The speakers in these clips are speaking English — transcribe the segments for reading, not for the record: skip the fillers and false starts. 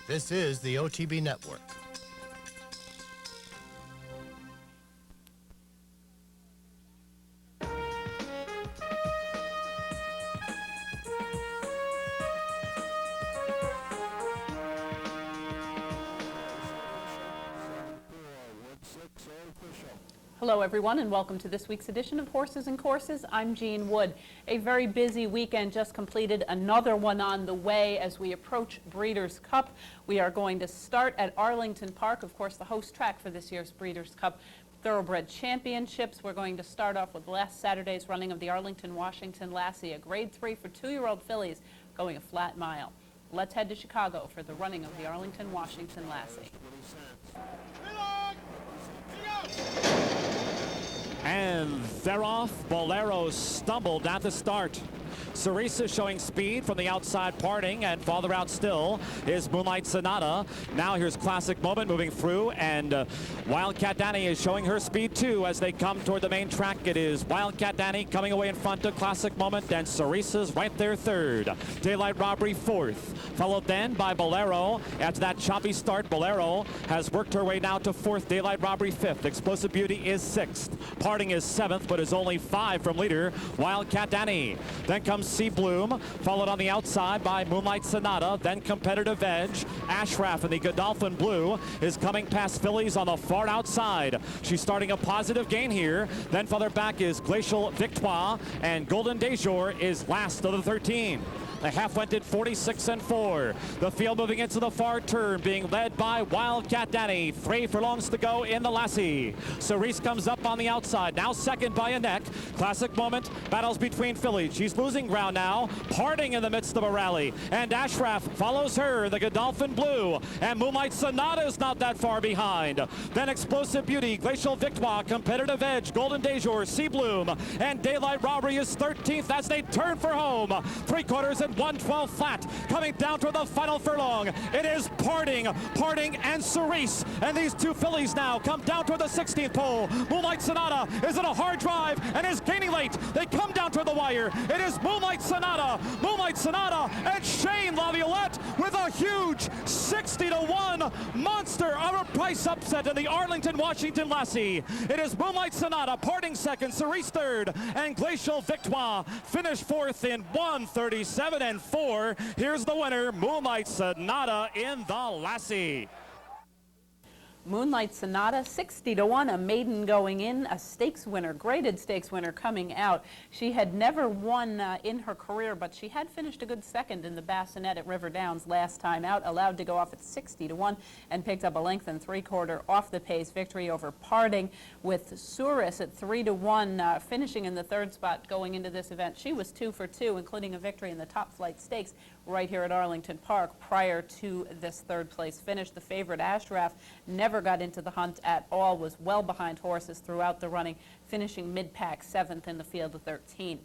This is the OTB Network. Hello everyone and welcome to this week's edition of Horses and Courses. I'm Jean Wood. A very busy weekend just completed, another one on the way as we approach Breeders' Cup. We are going to start at Arlington Park, of course the host track for this year's Breeders' Cup Thoroughbred Championships. We're going to start off with last Saturday's running of the Arlington Washington Lassie, a grade 3 for 2-year-old fillies going a flat mile. Let's head to Chicago for the running of the Arlington Washington Lassie. And they're off. Bolero stumbled at the start. Cerisa showing speed from the outside, parting, and farther out still is Moonlight Sonata. Now here's Classic Moment moving through, and Wildcat Danny is showing her speed too as they come toward the main track. It is Wildcat Danny coming away in front of Classic Moment, and Cerisa's right there third. Daylight Robbery fourth, followed then by Bolero. After that choppy start, Bolero has worked her way now to fourth, Daylight Robbery fifth. Explosive Beauty is sixth. Parting is seventh, but is only 5 from leader Wildcat Danny. Then comes Sea Bloom, followed on the outside by Moonlight Sonata, then Competitive Edge. Ashraf in the Godolphin Blue is coming past fillies on the far outside. She's starting a positive gain here. Then further back is Glacial Victoire, and Golden Dejour is last of the 13. The half went at 46 and 4. The field moving into the far turn, being led by Wildcat Danny. 3 furlongs to go in the Lassie. Cerise comes up on the outside, now second by a neck. Classic Moment battles between fillies. She's losing ground now, parting in the midst of a rally. And Ashraf follows her, the Godolphin Blue. And Moonlight Sonata is not that far behind. Then Explosive Beauty, Glacial Victoire, Competitive Edge, Golden Dejour, Sea Bloom, and Daylight Robbery is 13th as they turn for home. 3/4 and 112 flat, coming down to the final furlong. It is Parting, and Cerise. And these two fillies now come down to the 16th pole. Moonlight Sonata is in a hard drive and is gaining late. They come down to the wire. It is Moonlight Sonata, and Shane Laviolette with a huge 60-1 monster overpriced upset in the Arlington Washington Lassie. It is Moonlight Sonata, Parting second, Cerise third, and Glacial Victoire finished fourth in 1:37 and 4. Here's the winner, Moonlight Sonata in the Lassie. Moonlight Sonata, 60-1, a maiden going in, a stakes winner, graded stakes winner coming out. She had never won in her career, but she had finished a good second in the Bassinet at River Downs last time out, allowed to go off at 60-1, and picked up a length and 3/4 off the pace victory over Parting, with Souris at 3-1, finishing in the third spot going into this event. She was 2 for 2, including a victory in the Top Flight Stakes right here at Arlington Park prior to this third place finish. The favorite Ashraf never got into the hunt at all, was well behind horses throughout the running, finishing mid-pack 7th in the field of 13.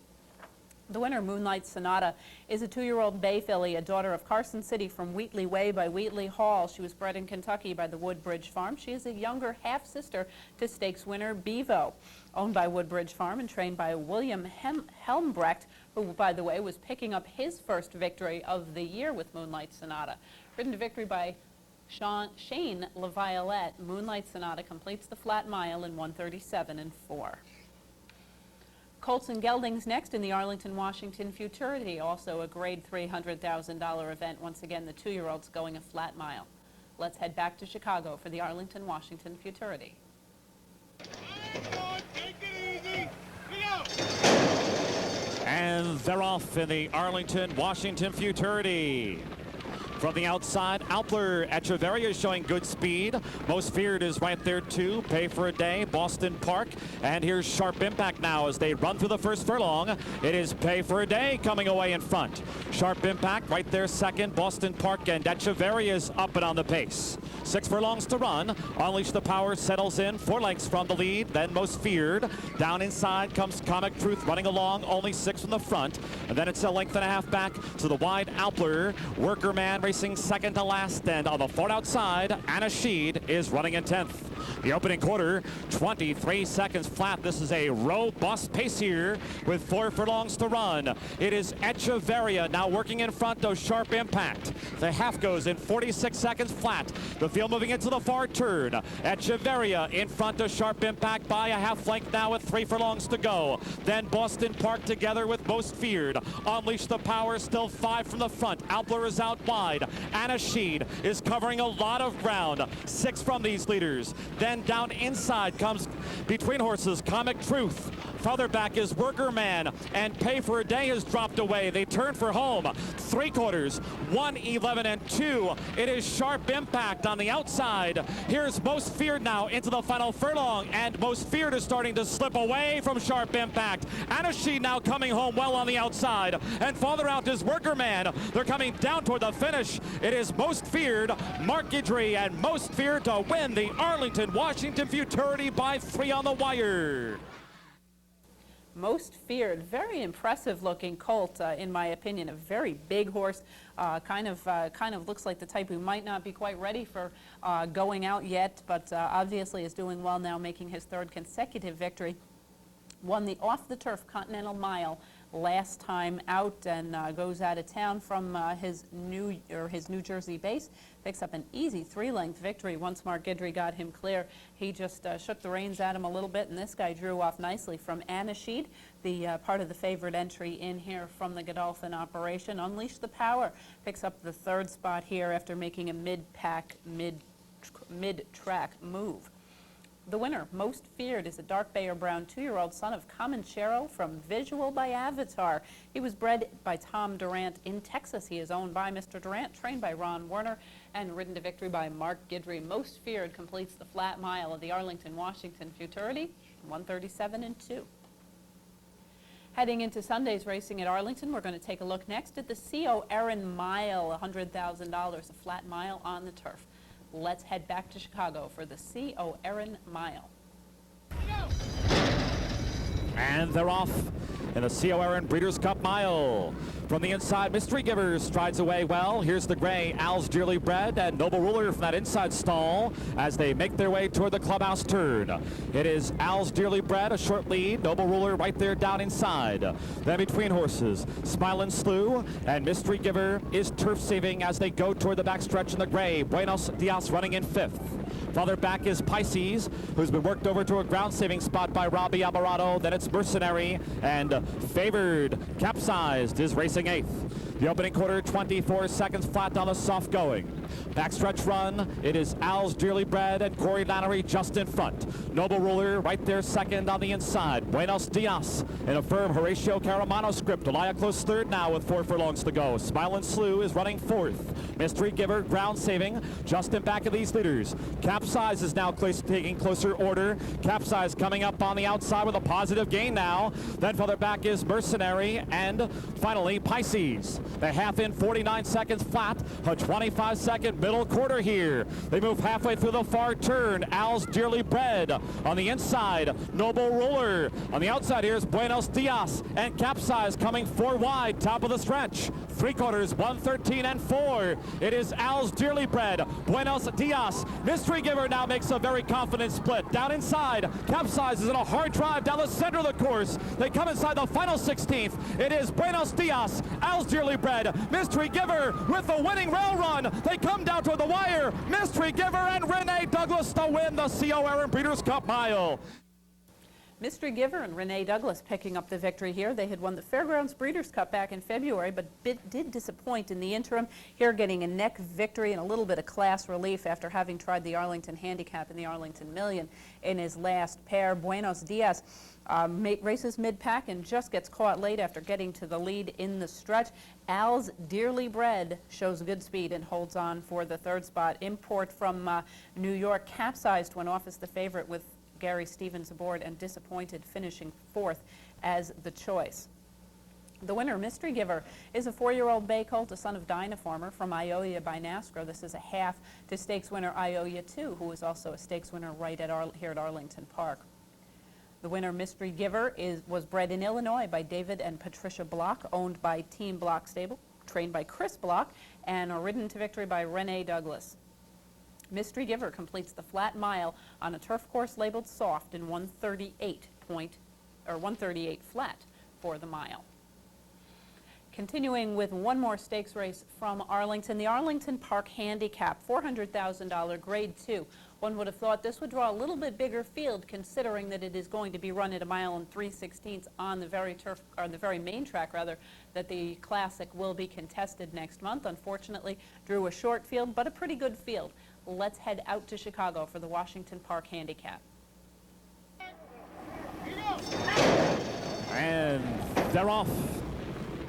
The winner, Moonlight Sonata, is a 2-year-old bay filly, a daughter of Carson City from Wheatley Way by Wheatley Hall. She was bred in Kentucky by the Woodbridge Farm. She is a younger half-sister to stakes winner Bevo, owned by Woodbridge Farm and trained by William Helmbrecht, who, by the way, was picking up his first victory of the year with Moonlight Sonata. Ridden to victory by Shane Laviolette, Moonlight Sonata completes the flat mile in 1:37 and 4. Colts and Geldings next in the Arlington Washington Futurity, also a grade $300,000 event. Once again, the 2-year-olds going a flat mile. Let's head back to Chicago for the Arlington Washington Futurity. And they're off in the Arlington Washington Futurity. From the outside, Alpler Echeverria is showing good speed. Most Feared is right there too. Pay for a Day, Boston Park. And here's Sharp Impact now as they run through the first furlong. It is Pay for a Day coming away in front. Sharp Impact right there second, Boston Park, and Echeverria is up and on the pace. 6 furlongs to run. Unleash the Power settles in, 4 lengths from the lead. Then Most Feared. Down inside comes Comic Truth running along, only 6 from the front. And then it's a length and a half back to the wide Alpler. Worker Man racing second to last, and on the far outside, Anna Sheed is running in 10th. The opening quarter, 23 seconds flat. This is a robust pace here with 4 furlongs to run. It is Echeverria now working in front of Sharp Impact. The half goes in 46 seconds flat. The field moving into the far turn. Echeverria in front of Sharp Impact by a half length now with 3 furlongs to go. Then Boston Park together with Most Feared. Unleash the Power, still 5 from the front. Outblur is out wide. Anna Sheed is covering a lot of ground. 6 from these leaders. Then down inside comes Between Horses, Comic Truth. Further back is Worker Man, and Pay for a Day has dropped away. They turn for home. 3 quarters, 1, 11, and 2. It is Sharp Impact on the outside. Here's Most Feared now into the final furlong, and Most Feared is starting to slip away from Sharp Impact. Anna Sheed now coming home well on the outside, and farther out is Worker Man. They're coming down toward the finish. It is Most Feared, Mark Guidry, and Most Feared to win the Arlington Washington Futurity by 3 on the wire. Most Feared, very impressive looking colt, in my opinion. A very big horse, kind of looks like the type who might not be quite ready for going out yet, but obviously is doing well now, making his 3rd consecutive victory. Won the Off the Turf Continental Mile last time out, and goes out of town from his New Jersey base. Picks up an easy 3-length victory once Mark Guidry got him clear. He just shook the reins at him a little bit, and this guy drew off nicely from Anna Sheed, the part of the favorite entry in here from the Godolphin operation. Unleash the Power picks up the 3rd spot here after making a mid-track move. The winner, Most Feared, is a dark bay or brown 2-year-old son of Comanchero from Visual by Avatar. He was bred by Tom Durant in Texas. He is owned by Mr. Durant, trained by Ron Werner, and ridden to victory by Mark Guidry. Most Feared completes the flat mile of the Arlington Washington Futurity, 1:37 and 2. Heading into Sunday's racing at Arlington, we're going to take a look next at the C.O. Erin Mile, $100,000, a flat mile on the turf. Let's head back to Chicago for the C.O. Erin Mile. And they're off in the C.O. Erin Breeders' Cup Mile. From the inside, Mystery Giver strides away well. Here's the gray, Al's Dearly Bred, and Noble Ruler from that inside stall as they make their way toward the clubhouse turn. It is Al's Dearly Bred, a short lead. Noble Ruler right there down inside. Then Between Horses, Smilin' Slew, and Mystery Giver is turf saving as they go toward the backstretch in the gray. Buenos Dias running in 5th. Farther back is Pisces, who's been worked over to a ground-saving spot by Robbie Alvarado. Then it's Mercenary, and Favored Capsized is racing 8th. The opening quarter, 24 seconds flat on the soft going. Backstretch run, it is Al's Dearly Bred and Corey Lannery just in front. Noble Ruler right there second on the inside. Buenos Dias in a firm Horatio Caramano script. Elia close 3rd now with 4 furlongs to go. Smilin' Slew is running 4th. Mystery Giver ground saving just in back of these leaders. Capsize is now taking closer order. Capsize coming up on the outside with a positive gain now. Then further back is Mercenary, and finally Pisces. The half in 49 seconds flat, a 25-second middle quarter here. They move halfway through the far turn. Al's Dearly Bred on the inside. Noble Ruler on the outside. Here's Buenos Dias and Capsize coming 4 wide, top of the stretch. 3 quarters, 1:13 and 4. It is Al's Dearly Bred, Buenos Dias. Mystery Giver now makes a very confident split. Down inside, Capsize is in a hard drive down the center of the course. They come inside the final 16th. It is Buenos Dias, Al's Dearly Bred, Mystery Giver with the winning rail run. They come down to the wire. Mystery Giver and Renee Douglas to win the C.O. Erin Breeders' Cup Mile. Mystery Giver and Renee Douglas picking up the victory here. They had won the Fairgrounds Breeders' Cup back in February, but did disappoint in the interim. Here getting a neck victory and a little bit of class relief after having tried the Arlington Handicap and the Arlington Million in his last pair. Buenos Dias races mid-pack and just gets caught late after getting to the lead in the stretch. Al's Dearly Bred shows good speed and holds on for the 3rd spot. Import from New York Capsized went off as the favorite with Gary Stevens aboard and disappointed, finishing 4th as the choice. The winner, Mystery Giver, is a 4-year-old bay colt, a son of Dynaformer from Ionia by NASCAR. This is a half to stakes winner Ionia 2, who is also a stakes winner right at here at Arlington Park. The winner, Mystery Giver, was bred in Illinois by David and Patricia Block, owned by Team Block Stable, trained by Chris Block, and ridden to victory by Renee Douglas. Mystery Giver completes the flat mile on a turf course labeled soft in 138 flat for the mile. Continuing with one more stakes race from Arlington, the Arlington Park Handicap, $400,000 Grade 2. One would have thought this would draw a little bit bigger field, considering that it is going to be run at 1 3/16 on the very main track that the Classic will be contested next month. Unfortunately, drew a short field, but a pretty good field. Let's head out to Chicago for the Washington Park Handicap. And they're off.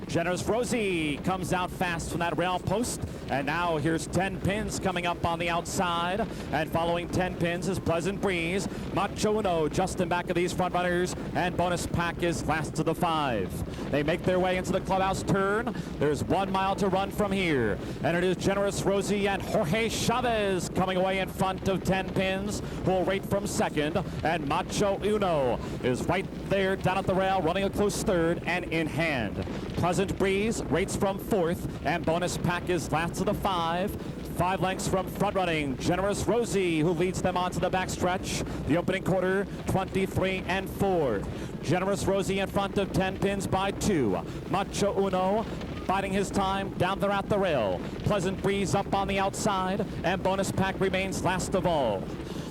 Generous Rosie comes out fast from that rail post, and now here's 10 Pins coming up on the outside, and following 10 Pins is Pleasant Breeze. Macho Uno just in back of these front runners, and Bonus Pack is last to the 5. They make their way into the clubhouse turn. There's 1 mile to run from here, and it is Generous Rosie and Jorge Chavez coming away in front of 10 Pins, who will rate from second, and Macho Uno is right there down at the rail, running a close third and in hand. Pleasant Breeze rates from 4th, and Bonus Pack is last to the 5. 5 lengths from front running Generous Rosie, who leads them onto the backstretch. The opening quarter, 23 and 4. Generous Rosie in front of 10 Pins by 2. Macho Uno biding his time down there at the rail. Pleasant Breeze up on the outside, and Bonus Pack remains last of all.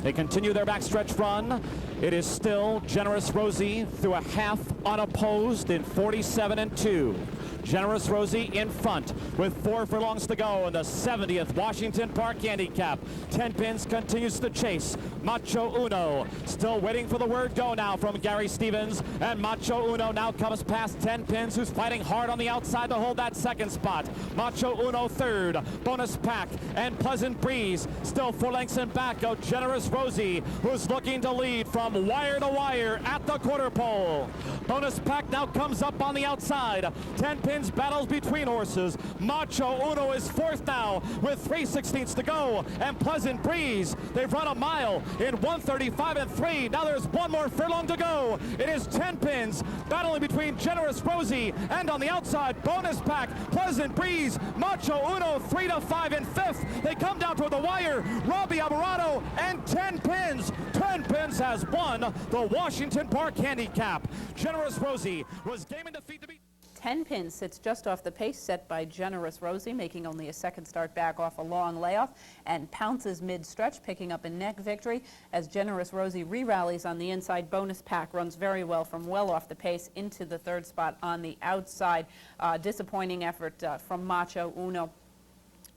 They continue their backstretch run. It is still Generous Rosie through a half unopposed in 47 and 2. Generous Rosie in front with 4 furlongs to go in the 70th Washington Park Handicap. 10 Pins continues to chase. Macho Uno still waiting for the word go now from Gary Stevens, and Macho Uno now comes past 10 Pins, who's fighting hard on the outside to hold that second spot. Macho Uno third. Bonus Pack and Pleasant Breeze still 4 lengths in back of Generous Rosie, who's looking to lead from wire to wire at the quarter pole. Bonus Pack now comes up on the outside. 10 Pins battles between horses. Macho Uno is 4th now with 3/16 to go, and Pleasant Breeze, they've run a mile in 1:35 and 3. Now there's 1 more furlong to go. It is 10 Pins battling between Generous Rosie and on the outside Bonus Pack, Pleasant Breeze, Macho Uno 3 to 5 and 5th. They come down toward the wire. Robbie Alvarado and 10 Pins. 10 Pins has won the Washington Park Handicap. Generous Rosie was game in defeat to beat. 10 Pins sits just off the pace set by Generous Rosie, making only a second start back off a long layoff, and pounces mid-stretch, picking up a neck victory as Generous Rosie re-rallies on the inside. Bonus Pack runs very well from well off the pace into the 3rd spot on the outside. Disappointing effort from Macho Uno.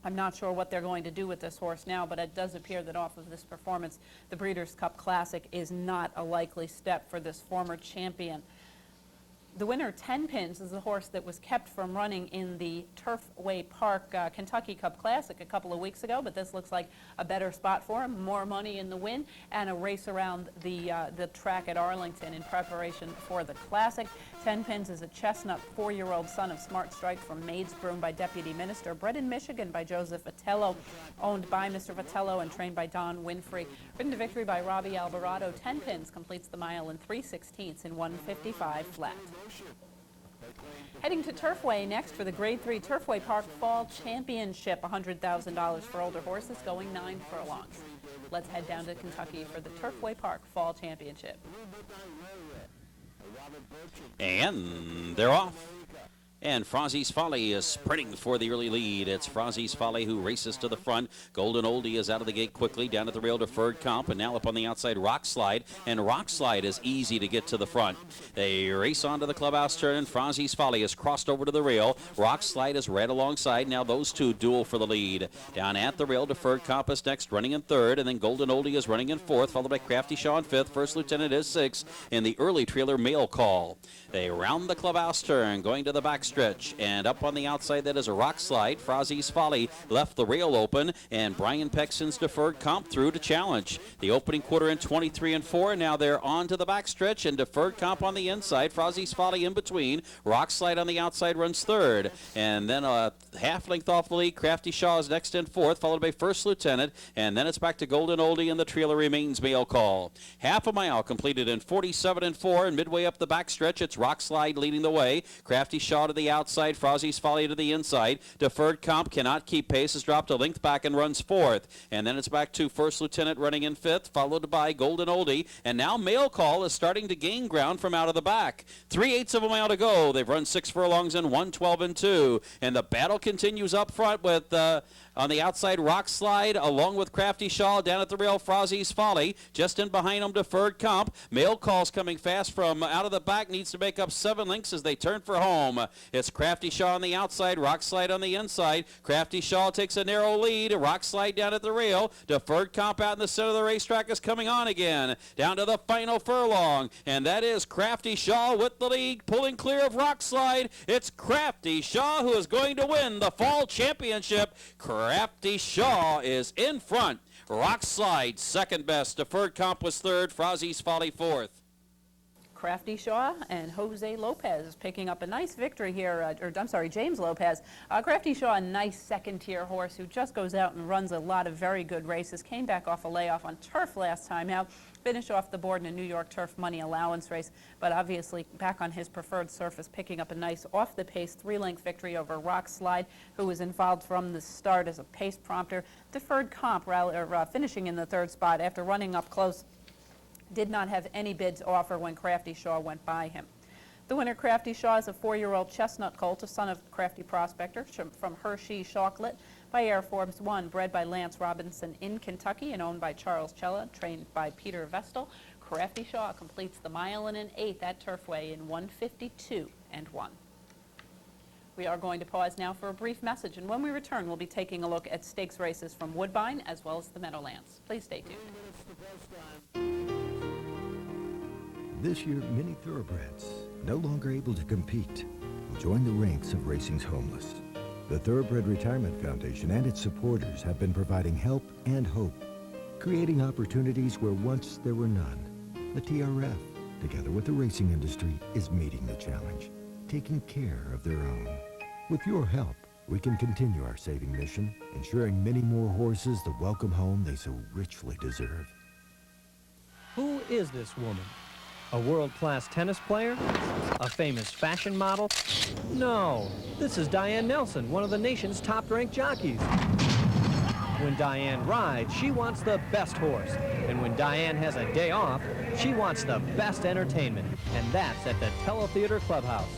I'm not sure what they're going to do with this horse now, but it does appear that off of this performance, the Breeders' Cup Classic is not a likely step for this former champion. The winner, 10 Pins, is the horse that was kept from running in the Turfway Park Kentucky Cup Classic a couple of weeks ago, but this looks like a better spot for him, more money in the win, and a race around the track at Arlington in preparation for the Classic. 10 Pins is a chestnut 4-year-old son of Smart Strike from Maid's Broom by Deputy Minister, bred in Michigan by Joseph Vitello, owned by Mr. Vitello and trained by Don Winfrey. Ridden to victory by Robbie Alvarado, 10 Pins completes the mile in 3/16 in 1:55 flat. Heading to Turfway next for the Grade 3 Turfway Park Fall Championship, $100,000 for older horses going 9 furlongs. Let's head down to Kentucky for the Turfway Park Fall Championship. And they're off. And Frozzie's Folly is sprinting for the early lead. It's Frozzie's Folly who races to the front. Golden Oldie is out of the gate quickly, down at the rail, Deferred Comp, and now up on the outside, Rock Slide. And Rock Slide is easy to get to the front. They race onto the clubhouse turn, and Frozzie's Folly has crossed over to the rail. Rock Slide is right alongside. Now those two duel for the lead. Down at the rail, Deferred Comp is next, running in 3rd, and then Golden Oldie is running in 4th, followed by Crafty Shaw in 5th. First Lieutenant is 6th, and the early trailer Mail Call. They round the clubhouse turn, going to the backstretch, and up on the outside, that is a Rock Slide. Frozzie's Folly left the rail open, and Brian Pexton's Deferred Comp through to challenge. The opening quarter in 23 and 4. Now they're on to the backstretch, and Deferred Comp on the inside. Frozzie's Folly in between. Rock Slide on the outside runs 3rd, and then a half length off the lead. Crafty Shaw is next in 4th, followed by First Lieutenant, and then it's back to Golden Oldie, and the trailer remains Mail Call. Half a mile completed in 47 and 4, and midway up the backstretch, it's Rock Slide leading the way. Crafty Shaw to the the outside. Frozzy's Folly to the inside. Deferred Comp cannot keep pace, has dropped a length back and runs fourth. And then it's back to First Lieutenant running in fifth, followed by Golden Oldie. And now Mail Call is starting to gain ground from out of the back. 3/8 of a mile to go. They've run 6 furlongs in 1:12 and 2. And the battle continues up front with on the outside, Rock Slide, along with Crafty Shaw. Down at the rail, Frozzy's Folly. Just in behind them, Deferred Comp. Mail Call's coming fast from out of the back. Needs to make up 7 lengths as they turn for home. It's Crafty Shaw on the outside, Rock Slide on the inside. Crafty Shaw takes a narrow lead. Rock Slide down at the rail. Deferred Comp out in the center of the racetrack is coming on again. Down to the final furlong. And that is Crafty Shaw with the lead, pulling clear of Rock Slide. It's Crafty Shaw who is going to win the fall championship. Crafty Shaw is in front. Rock Slide second best. Deferred Comp was third. Frozzy's Folly fourth. Crafty Shaw and Jose Lopez picking up a nice victory here, James Lopez. Crafty Shaw, a nice second-tier horse who just goes out and runs a lot of very good races. Came back off a layoff on turf last time out. Finished off the board in a New York Turf Money Allowance race, but obviously back on his preferred surface, picking up a nice off-the-pace 3-length victory over Rock Slide, who was involved from the start as a pace prompter. Deferred Comp finishing in the 3rd spot after running up close. Did not have any bids offer when Crafty Shaw went by him. The winner, Crafty Shaw, is a 4-year-old chestnut colt, a son of Crafty Prospector from Hershey Chocolate by Air Forbes 1, bred by Lance Robinson in Kentucky and owned by Charles Chella, trained by Peter Vestal. Crafty Shaw completes the 1 1/8 at Turfway in 1:52 and 1. We are going to pause now for a brief message, and when we return, we'll be taking a look at stakes races from Woodbine as well as the Meadowlands. Please stay tuned. This year, many thoroughbreds, no longer able to compete, will join the ranks of racing's homeless. The Thoroughbred Retirement Foundation and its supporters have been providing help and hope, creating opportunities where once there were none. The TRF, together with the racing industry, is meeting the challenge, taking care of their own. With your help, we can continue our saving mission, ensuring many more horses the welcome home they so richly deserve. Who is this woman? A world-class tennis player? A famous fashion model? No, this is Diane Nelson, one of the nation's top-ranked jockeys. When Diane rides, she wants the best horse. And when Diane has a day off, she wants the best entertainment. And that's at the Teletheater Clubhouse.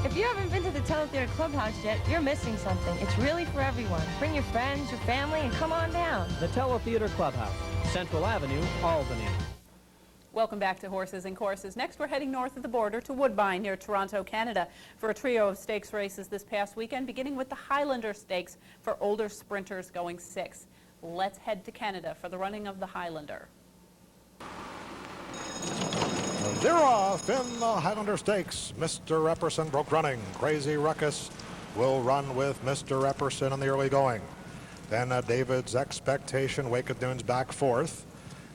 If you haven't been to the Teletheater Clubhouse yet, you're missing something. It's really for everyone. Bring your friends, your family, and come on down. The Teletheater Clubhouse, Central Avenue, Albany. Welcome back to Horses and Courses. Next, we're heading north of the border to Woodbine near Toronto, Canada, for a trio of stakes races this past weekend, beginning with the Highlander Stakes for older sprinters going 6. Let's head to Canada for the running of the Highlander. They're off in the Highlander Stakes. Mr. Epperson broke running. Crazy Ruckus will run with Mr. Epperson in the early going. Then David's Expectation, Wake at Noon's back 4th.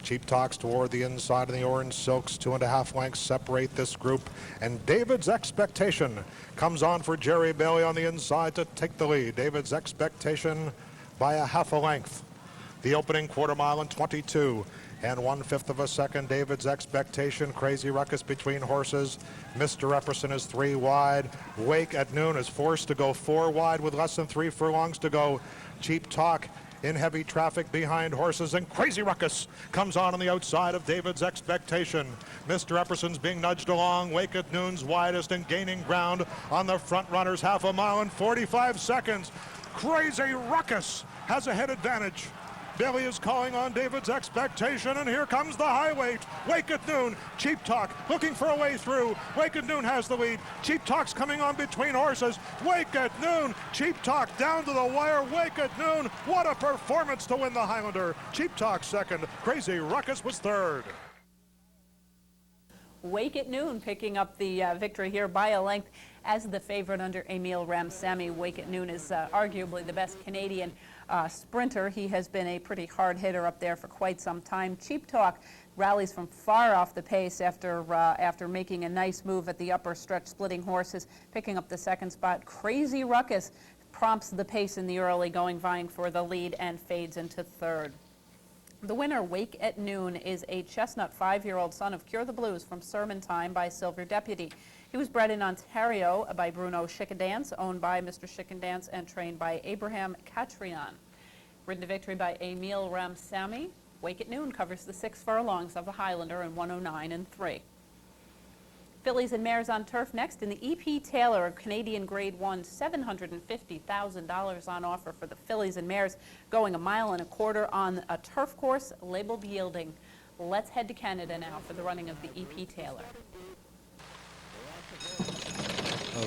Cheap Talks toward the inside, and the Orange Silks 2.5 lengths separate this group. And David's Expectation comes on for Jerry Bailey on the inside to take the lead. David's Expectation by a 1/2 length. The opening quarter mile in 22 and 1/5 of a second. David's Expectation, Crazy Ruckus between horses. Mr. Epperson is 3 wide. Wake at Noon is forced to go 4 wide with less than 3 furlongs to go. Cheap Talk in heavy traffic behind horses, and Crazy Ruckus comes on the outside of David's Expectation. Mr. Epperson's being nudged along. Wake at Noon's widest and gaining ground on the front runners, 1/2 mile in 45 seconds. Crazy Ruckus has a head advantage. Bailey is calling on David's Expectation, and here comes the high weight. Wake at Noon, Cheap Talk looking for a way through. Wake at Noon has the lead. Cheap Talk's coming on between horses. Wake at Noon, Cheap Talk down to the wire. Wake at Noon, what a performance to win the Highlander. Cheap Talk second, Crazy Ruckus was third. Wake at Noon picking up the victory here by a length as the favorite under Emile Ramsamy. Wake at Noon is arguably the best Canadian sprinter. He has been a pretty hard hitter up there for quite some time. Cheap Talk rallies from far off the pace after making a nice move at the upper stretch, splitting horses, picking up the 2nd spot. Crazy Ruckus prompts the pace in the early going, vying for the lead, and fades into 3rd. The winner, Wake at Noon, is a chestnut 5-year-old son of Cure the Blues from Sermontine by Silver Deputy. He was bred in Ontario by Bruno Chickadance, owned by Mr. Chickadance and trained by Abraham Catrion. Ridden to victory by Emil Ramsamy, Wake at Noon covers the 6 furlongs of the Highlander in 109 3. Fillies and mares on turf next. In the E.P. Taylor Canadian Grade 1, $750,000 on offer for the fillies and mares, going 1.25 miles on a turf course labeled Yielding. Let's head to Canada now for the running of the E.P. Taylor.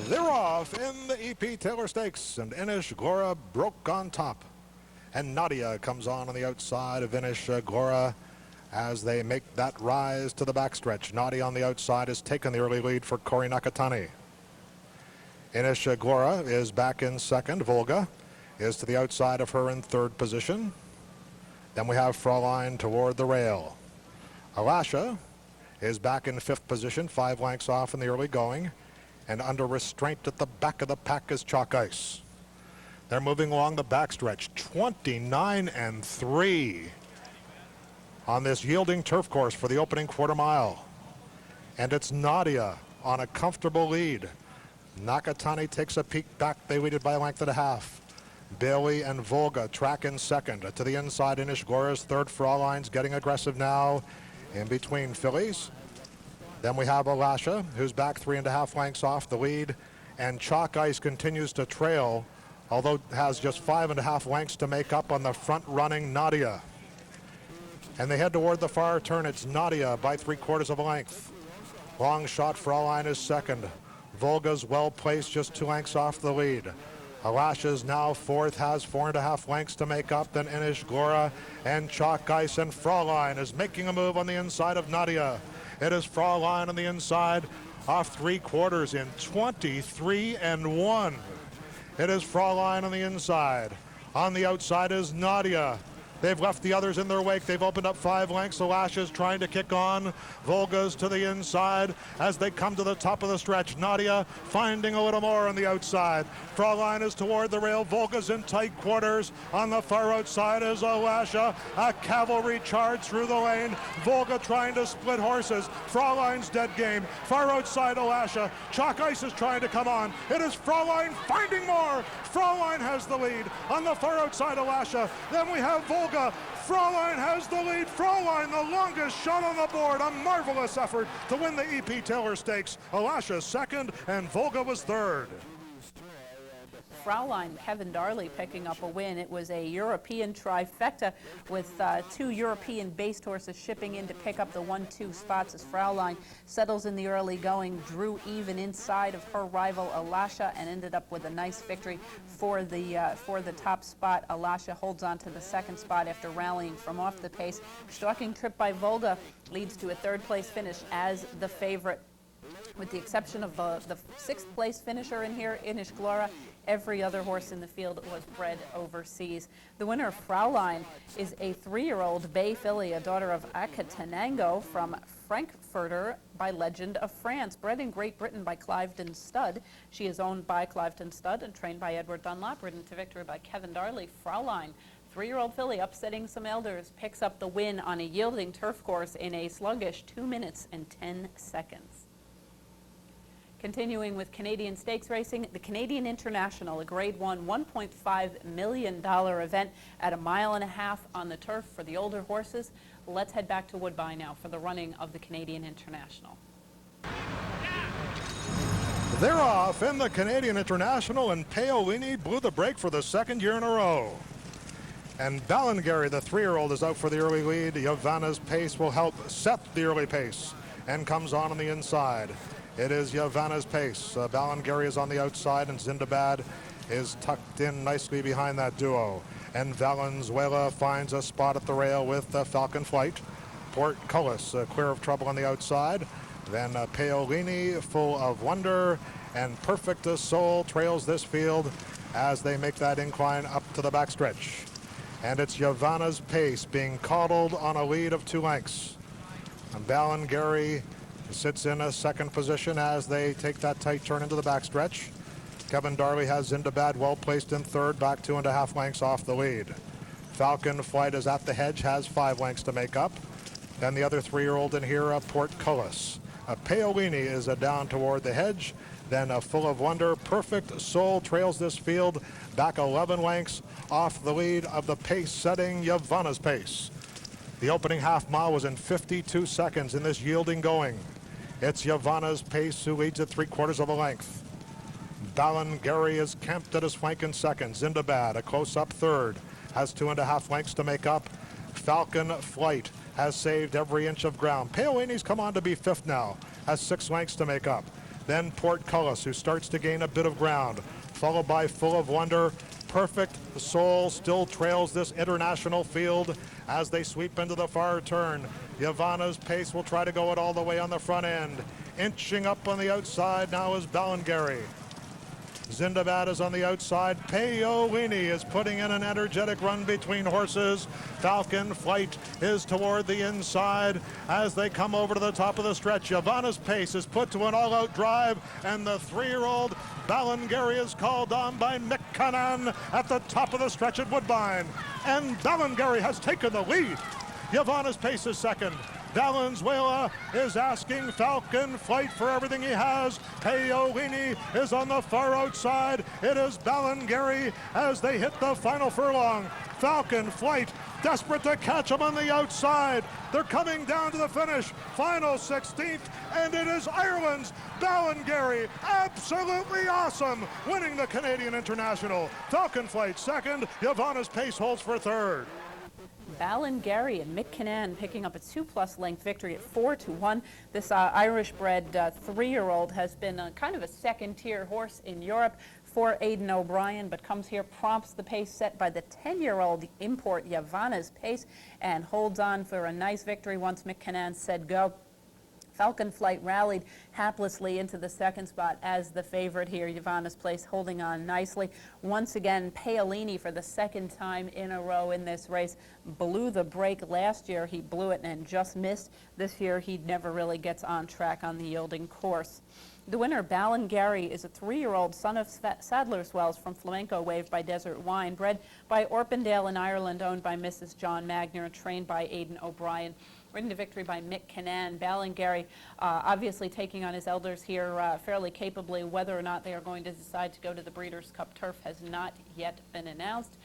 They're off in the E.P. Taylor Stakes, and Inish Glora broke on top. And Nadia comes on the outside of Inish Glora as they make that rise to the backstretch. Nadia on the outside has taken the early lead for Corey Nakatani. Inish Glora is back in second. Volga is to the outside of her in third position. Then we have Fraulein toward the rail. Alasha is back in fifth position, 5 lengths off in the early going. And under restraint at the back of the pack is Chalk Ice. They're moving along the backstretch, 29 3 on this yielding turf course for the opening quarter mile. And it's Nadia on a comfortable lead. Nakatani takes a peek back. They lead it by 1.5 lengths. Bailey and Volga track in second. To the inside, Inish Glora's third. Fraulein's getting aggressive now in between fillies. Then we have Alasha, who's back 3.5 lengths off the lead. And Chalk Ice continues to trail, although has just 5.5 lengths to make up on the front-running Nadia. And they head toward the far turn. It's Nadia by 3/4 length. Long shot, Fraulein is second. Volga's well placed, just 2 lengths off the lead. Alasha's now fourth, has 4.5 lengths to make up. Then Inish Glora and Chalk Ice, and Fraulein is making a move on the inside of Nadia. It is Fraulein on the inside, off 3/4 in 23 1. It is Fraulein on the inside. On the outside is Nadia. They've left the others in their wake. They've opened up 5 lengths. Alasha's trying to kick on. Volga's to the inside as they come to the top of the stretch. Nadia finding a little more on the outside. Fraulein is toward the rail. Volga's in tight quarters. On the far outside is Alasha. A cavalry charge through the lane. Volga trying to split horses. Fraulein's dead game. Far outside Alasha. Chalk Ice is trying to come on. It is Fraulein finding more. Fraulein has the lead. On the far outside Alasha. Then we have Volga. Fraulein has the lead. Fraulein, the longest shot on the board. A marvelous effort to win the E.P. Taylor Stakes. Alasha second, and Volga was third. Fraulein, Kevin Darley picking up a win. It was a European trifecta with 2 European-based horses shipping in to pick up the 1-2 spots as Fraulein settles in the early going, drew even inside of her rival Alasha, and ended up with a nice victory for the top spot. Alasha holds on to the second spot after rallying from off the pace. Stalking trip by Volga leads to a third-place finish as the favorite. With the exception of the 6th place finisher in here, Inish Glora, every other horse in the field was bred overseas. The winner, Fraulein, is a 3-year-old bay filly, a daughter of Akatanango from Frankfurter by Legend of France. Bred in Great Britain by Cliveden Stud. She is owned by Cliveden Stud and trained by Edward Dunlop, ridden to victory by Kevin Darley. Fraulein, 3-year-old filly, upsetting some elders, picks up the win on a yielding turf course in a sluggish 2 minutes and 10 seconds. Continuing with Canadian stakes racing, the Canadian International, a Grade 1 $1.5 million event at 1.5 miles on the turf for the older horses. Let's head back to Woodbine now for the running of the Canadian International. They're off in the Canadian International, and Paolini blew the break for the 2nd year in a row. And Ballingarry, the 3-year-old, is out for the early lead. Yavanna's pace will help set the early pace and comes on the inside. It is Yavanna's pace. Ballingarry is on the outside, and Zindabad is tucked in nicely behind that duo. And Valenzuela finds a spot at the rail with Falcon Flight. Portcullis clear of trouble on the outside. Then Paolini, full of wonder, and Perfect Soul trails this field as they make that incline up to the backstretch. And it's Yavanna's pace being coddled on a lead of 2 lengths. And Ballingarry sits in a second position as they take that tight turn into the backstretch. Kevin Darley has Zindabad well placed in third, back 2.5 lengths off the lead. Falcon Flight is at the hedge, has 5 lengths to make up. Then the other 3-year-old in here, Portcullis. Paolini is down toward the hedge. Then Full of Wonder, Perfect Soul trails this field back 11 lengths off the lead of the pace-setting Yavana's Pace. The opening half mile was in 52 seconds in this yielding going. It's Yavana's Pace who leads at 3/4 of a length. Balangary is camped at his flank in second. Zindabad, a close-up third, has 2.5 lengths to make up. Falcon Flight has saved every inch of ground. Paolini's come on to be 5th now, has 6 lengths to make up. Then Portcullis, who starts to gain a bit of ground, followed by Full of Wonder. Perfect Soul still trails this international field as they sweep into the far turn. Yavana's Pace will try to go it all the way on the front end. Inching up on the outside now is Balangary. Zindabad is on the outside. Paolini is putting in an energetic run between horses. Falcon Flight is toward the inside as they come over to the top of the stretch. Yavana's Pace is put to an all-out drive, and the 3-year-old Balangary is called on by Mick Canaan at the top of the stretch at Woodbine. And Balangary has taken the lead. Yavana's Pace is second. Valenzuela is asking Falcon Flight for everything he has. Paolini is on the far outside. It is Balangary as they hit the final furlong. Falcon Flight desperate to catch him on the outside. They're coming down to the finish. Final 16th, and it is Ireland's Balangary. Absolutely awesome, winning the Canadian International. Falcon Flight second. Yavana's Pace holds for third. Balangary and Mick Canaan picking up a 2+ length victory at 4-1. This Irish-bred 3-year-old has been kind of a second-tier horse in Europe for Aidan O'Brien, but comes here, prompts the pace set by the 10-year-old import Yavana's Pace, and holds on for a nice victory once Mick Canaan said go. Falcon Flight rallied haplessly into the second spot as the favorite here. Yavana's Pace holding on nicely. Once again, Paolini for the second time in a row in this race blew the break. Last year he blew it and just missed. This year he never really gets on track on the yielding course. The winner, Balangary, is a 3-year-old son of Sadler's Wells from Flamenco Wave by Desert Wine, bred by Orpindale in Ireland, owned by Mrs. John Magner, and trained by Aidan O'Brien. Ridden to victory by Mick Canaan. Balangary obviously taking on his elders here fairly capably. Whether or not they are going to decide to go to the Breeders' Cup Turf has not yet been announced.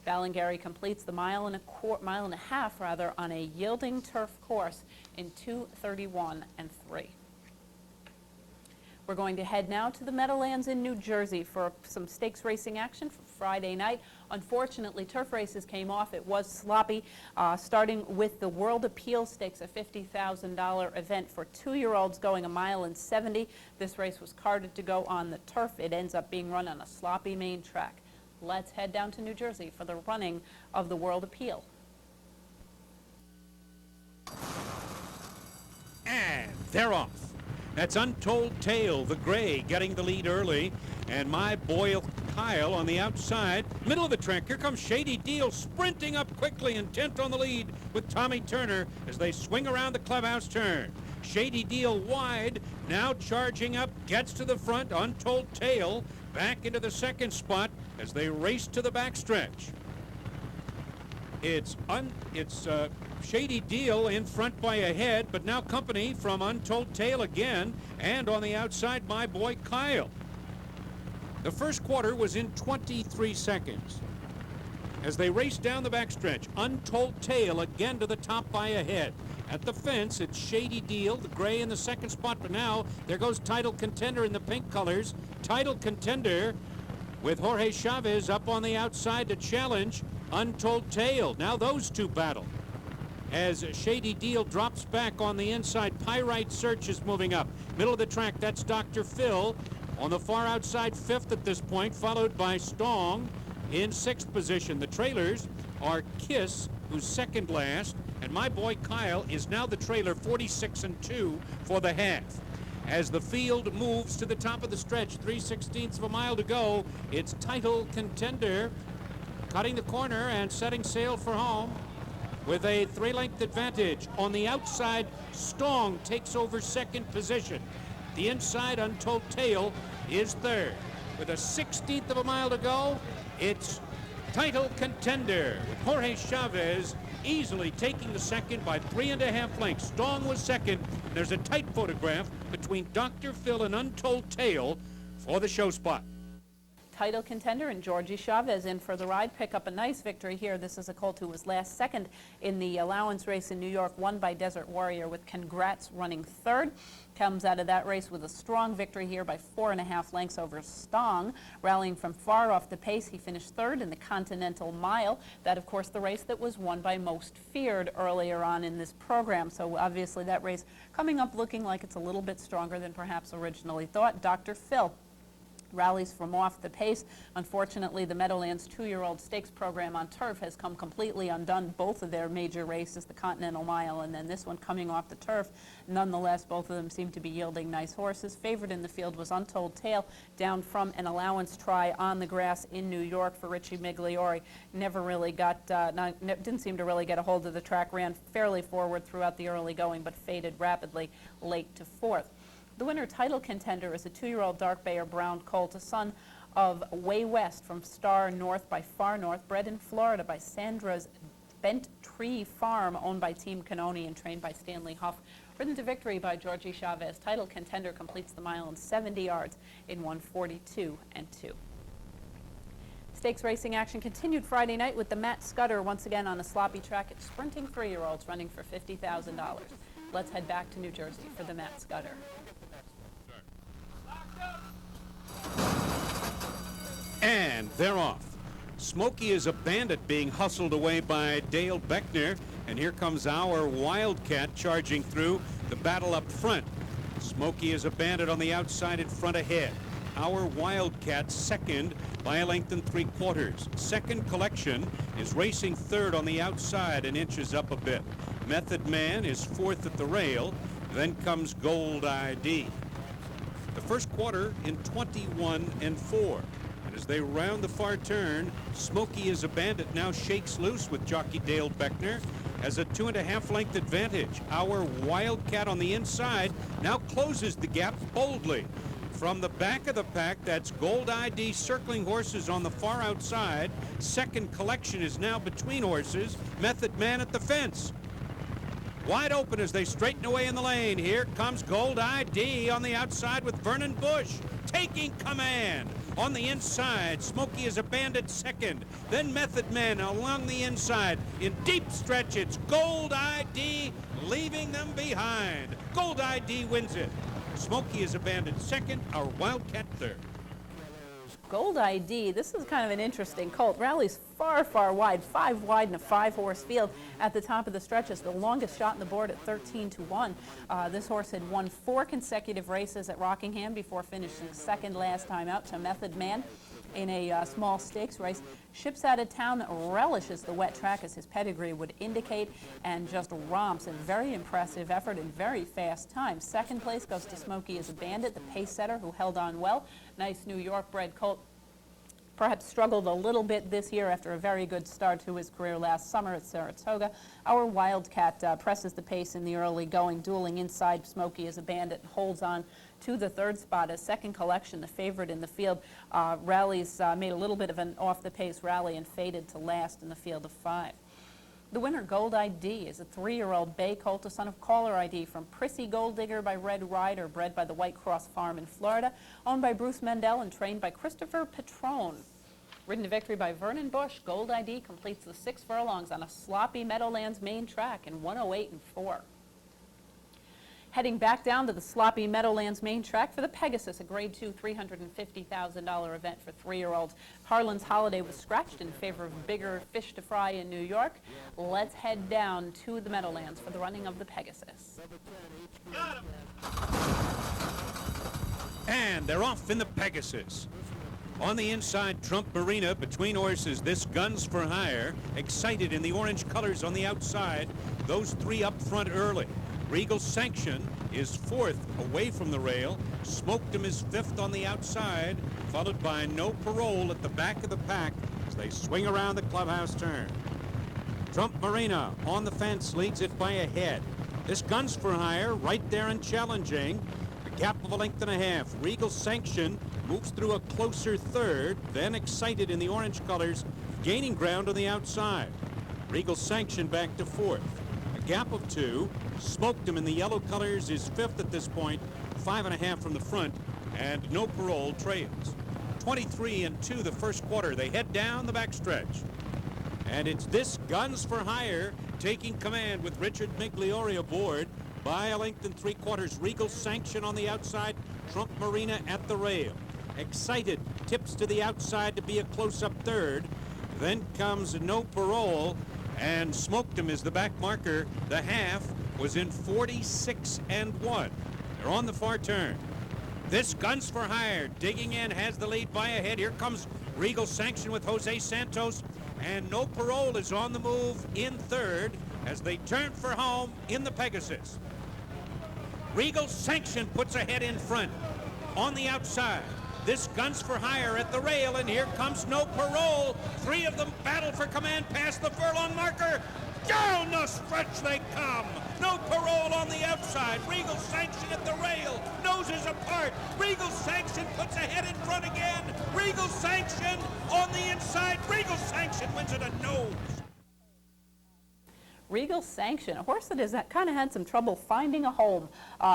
Balangary completes the mile and a half on a yielding turf course in 2:31 and 3. We're going to head now to the Meadowlands in New Jersey for some stakes racing action for Friday night. Unfortunately, turf races came off. It was sloppy, starting with the World Appeal Stakes, a $50,000 event for 2-year-olds going 1.70 miles. This race was carded to go on the turf. It ends up being run on a sloppy main track. Let's head down to New Jersey for the running of the World Appeal. And they're off. That's Untold Tale, the gray, getting the lead early. And my boy Kyle on the outside. Middle of the track, here comes Shady Deal sprinting up quickly, intent on the lead with Tommy Turner as they swing around the clubhouse turn. Shady Deal wide, now charging up, gets to the front. Untold Tale back into the second spot as they race to the backstretch. It's Shady Deal in front by a head, but now company from Untold Tale again, and on the outside, my boy Kyle. The first quarter was in 23 seconds. As they race down the backstretch, Untold Tale again to the top by a head. At the fence, it's Shady Deal, the gray in the second spot, but now there goes Title Contender in the pink colors. Title Contender with Jorge Chavez up on the outside to challenge Untold Tale. Now those two battle. As Shady Deal drops back on the inside, Pyrite Search is moving up. Middle of the track, that's Dr. Phil. On the far outside, 5th at this point, followed by Stong in 6th position. The trailers are Kiss, who's second last, and my boy Kyle is now the trailer, 46 and 2 for the half. As the field moves to the top of the stretch, 3/16 of a mile to go, it's Title Contender cutting the corner and setting sail for home with a 3-length advantage. On the outside, Stong takes over second position. The inside, Untold Tale is third. With a 1/16 of a mile to go, it's Title Contender with Jorge Chavez easily taking the second by 3.5 lengths. Strong was second. There's a tight photograph between Dr. Phil and Untold Tale for the show spot. Title Contender and Georgie Chavez in for the ride. Pick up a nice victory here. This is a colt who was last second in the allowance race in New York, won by Desert Warrior, with Congrats running third. Comes out of that race with a strong victory here by 4.5 lengths over Stong. Rallying from far off the pace, he finished third in the Continental Mile. That, of course, the race that was won by Most Feared earlier on in this program. So obviously that race coming up looking like it's a little bit stronger than perhaps originally thought. Dr. Phil rallies from off the pace. Unfortunately, the Meadowlands 2-year-old stakes program on turf has come completely undone. Both of their major races, the Continental Mile and then this one coming off the turf. Nonetheless, both of them seem to be yielding nice horses. Favored in the field was Untold Tale, down from an allowance try on the grass in New York for Richie Migliori. Never really got, didn't seem to really get a hold of the track, ran fairly forward throughout the early going, but faded rapidly late to fourth. The winner Title Contender is a 2-year-old Dark Bay or Brown colt, a son of Way West from Star North by Far North, bred in Florida by Sandra's Bent Tree Farm, owned by Team Canoni and trained by Stanley Huff. Ridden to victory by Georgie Chavez. Title Contender completes the mile in 70 yards in 1:42 and 2. Stakes racing action continued Friday night with the Matt Scudder once again on a sloppy track at sprinting 3-year-olds running for $50,000. Let's head back to New Jersey for the Matt Scudder. And they're off. Smokey is a Bandit being hustled away by Dale Beckner. And here comes our Wildcat charging through the battle up front. Smokey is a Bandit on the outside in front ahead. Our Wildcat second by a length and 3/4. Second Collection is racing third on the outside and inches up a bit. Method Man is fourth at the rail. Then comes Gold ID. The first quarter in 21 and 4. And as they round the far turn, Smokey is a Bandit now shakes loose with jockey Dale Beckner, has a 2.5 length advantage. Our Wildcat on the inside now closes the gap boldly. From the back of the pack, that's Gold ID circling horses on the far outside. Second Collection is now between horses. Method Man at the fence. Wide open as they straighten away in the lane. Here comes Gold ID on the outside with Vernon Bush taking command. On the inside, Smokey is a Bandit second. Then Method Man along the inside. In deep stretch, it's Gold ID leaving them behind. Gold ID wins it. Smokey is a Bandit second, our Wildcat third. Gold ID, this is kind of an interesting colt. Rallies far, far wide, 5 wide in a 5-horse field at the top of the stretches. The longest shot on the board at 13-1. This horse had won 4 consecutive races at Rockingham before finishing second last time out to Method Man in a small stakes race. Ships out of town, relishes the wet track as his pedigree would indicate, and just romps. A very impressive effort and very fast time. Second place goes to Smokey as a Bandit, the pace setter who held on well. Nice New York bred colt. Perhaps struggled a little bit this year after a very good start to his career last summer at Saratoga. Our Wildcat presses the pace in the early going, dueling inside Smokey as a Bandit, and holds on to the third spot as Second Collection, the favorite in the field. Rallies made a little bit of an off-the-pace rally and faded to last in the field of 5. The winner, Gold ID, is a 3-year-old bay colt, a son of Caller ID from Prissy Gold Digger by Red Rider, bred by the White Cross Farm in Florida, owned by Bruce Mendel and trained by Christopher Petrone. Ridden to victory by Vernon Bush, Gold ID completes the 6 furlongs on a sloppy Meadowlands main track in 1:08 and 4. Heading back down to the sloppy Meadowlands main track for the Pegasus, a Grade 2 $350,000 event for 3-year-olds. Harlan's Holiday was scratched in favor of Bigger Fish to Fry in New York. Let's head down to the Meadowlands for the running of the Pegasus. And they're off in the Pegasus. On the inside, Trump Marina between horses. This Guns for Hire, excited in the orange colors on the outside. Those 3 up front early. Regal Sanction is 4th away from the rail. Smoked him is 5th on the outside, followed by No Parole at the back of the pack as they swing around the clubhouse turn. Trump Marina on the fence leads it by a head. This Guns for Hire right there and challenging. A gap of a length and a half. Regal Sanction moves through a closer third, then excited in the orange colors gaining ground on the outside. Regal Sanction back to fourth. A gap of 2. Smoked him in the yellow colors is fifth at this point, 5.5 from the front, and No Parole trails. 23-2 the first quarter. They head down the backstretch. And it's this Guns for Hire taking command with Richard Migliore aboard. By a length and 3/4, Regal Sanction on the outside, Trump Marina at the rail. Excited, tips to the outside to be a close-up third. Then comes No Parole, and Smoked him is the back marker. The half was in 46-1. They're on the far turn. This Guns for Hire digging in, has the lead by a head. Here comes Regal Sanction with Jose Santos, and No Parole is on the move in third as they turn for home in the Pegasus. Regal Sanction puts a head in front. On the outside, this Guns for Hire at the rail, and here comes No Parole. 3 of them battle for command past the furlong marker. Down the stretch they come. No Parole on the outside. Regal Sanction at the rail. Noses apart. Regal Sanction puts a head in front again. Regal Sanction on the inside. Regal Sanction wins it a nose. Regal Sanction, a horse that has kind of had some trouble finding a home.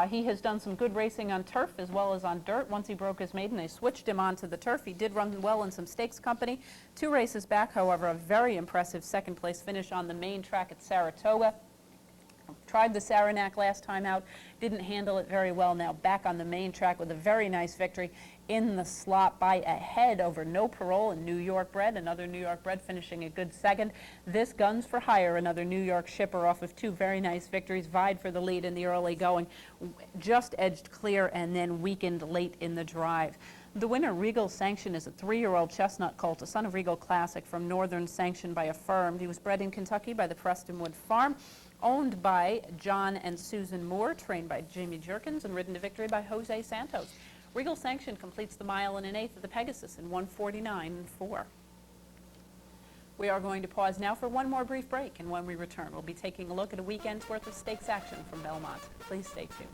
He has done some good racing on turf as well as on dirt. Once he broke his maiden, they switched him onto the turf. He did run well in some stakes company. 2 races back, however, a very impressive second place finish on the main track at Saratoga. Tried the Saranac last time out, didn't handle it very well. Now back on the main track with a very nice victory in the slot by a head over No Parole and New York Bred, another New York Bred finishing a good second. This Guns for Hire, another New York shipper off of 2 very nice victories, vied for the lead in the early going, just edged clear and then weakened late in the drive. The winner, Regal Sanction, is a 3-year-old chestnut colt, a son of Regal Classic from Northern Sanction by Affirmed. He was bred in Kentucky by the Prestonwood Farm, owned by John and Susan Moore, trained by Jamie Jerkins, and ridden to victory by Jose Santos. Regal Sanction completes the mile in 1/8 of the Pegasus in 1:49.4. We are going to pause now for one more brief break, and when we return, we'll be taking a look at a weekend's worth of stakes action from Belmont. Please stay tuned.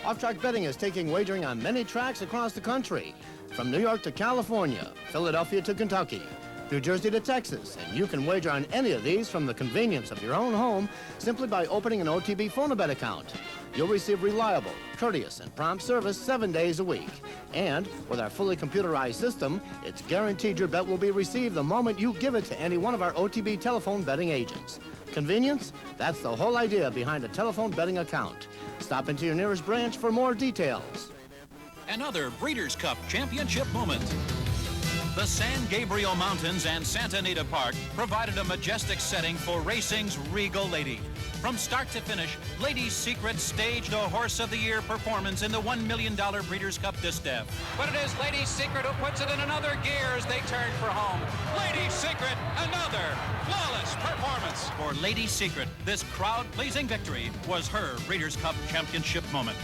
Off-Track Betting is taking wagering on many tracks across the country, from New York to California, Philadelphia to Kentucky, New Jersey to Texas, and you can wager on any of these from the convenience of your own home simply by opening an OTB Phonabet account. You'll receive reliable, courteous, and prompt service 7 days a week. And with our fully computerized system, it's guaranteed your bet will be received the moment you give it to any one of our OTB telephone betting agents. Convenience? That's the whole idea behind a telephone betting account. Stop into your nearest branch for more details. Another Breeders' Cup Championship moment. The San Gabriel Mountains and Santa Anita Park provided a majestic setting for racing's regal lady. From start to finish, Lady Secret staged a Horse of the Year performance in the $1 million Breeders' Cup Distaff. But it is Lady Secret who puts it in another gear as they turn for home. Lady Secret, another flawless performance. For Lady Secret, this crowd-pleasing victory was her Breeders' Cup Championship moment.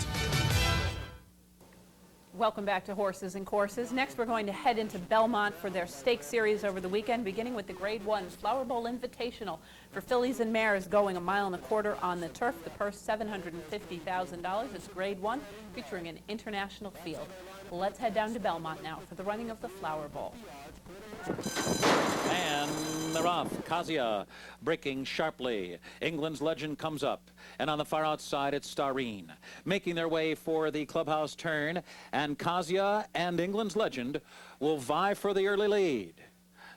Welcome back to Horses and Courses. Next, we're going to head into Belmont for their stake series over the weekend, beginning with the Grade 1 Flower Bowl Invitational for fillies and mares going 1.25 miles on the turf. The purse, $750,000. It's Grade 1, featuring an international field. Let's head down to Belmont now for the running of the Flower Bowl. And they're off. Kasia breaking sharply. England's Legend comes up. And on the far outside, it's Starine. Making their way for the clubhouse turn. And Kasia and England's Legend will vie for the early lead.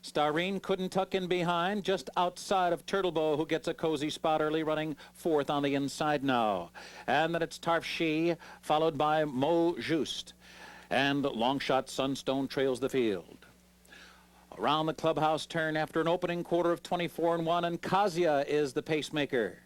Starine couldn't tuck in behind, just outside of Turtlebow, who gets a cozy spot early, running 4th on the inside now. And then it's Tarf She, followed by Mo Juste. And Longshot Sunstone trails the field. Around the clubhouse turn after an opening quarter of 24-1, and Kasia is the pacemaker.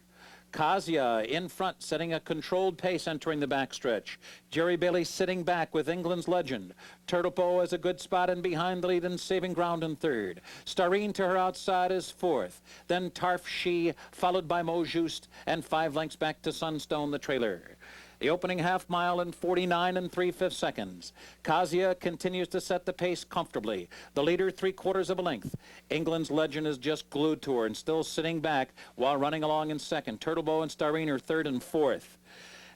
Kasia in front, setting a controlled pace entering the backstretch. Jerry Bailey sitting back with England's Legend. Turtlepoe has a good spot in behind the lead and saving ground in 3rd. Starine to her outside is 4th. Then Tarf She, followed by Mo Juste, and 5 lengths back to Sunstone, the trailer. The opening half mile in 49 3/5 seconds. Kasia continues to set the pace comfortably. The leader 3/4 of a length. England's Legend is just glued to her and still sitting back while running along in 2nd. Turtlebow and Starine are 3rd and 4th.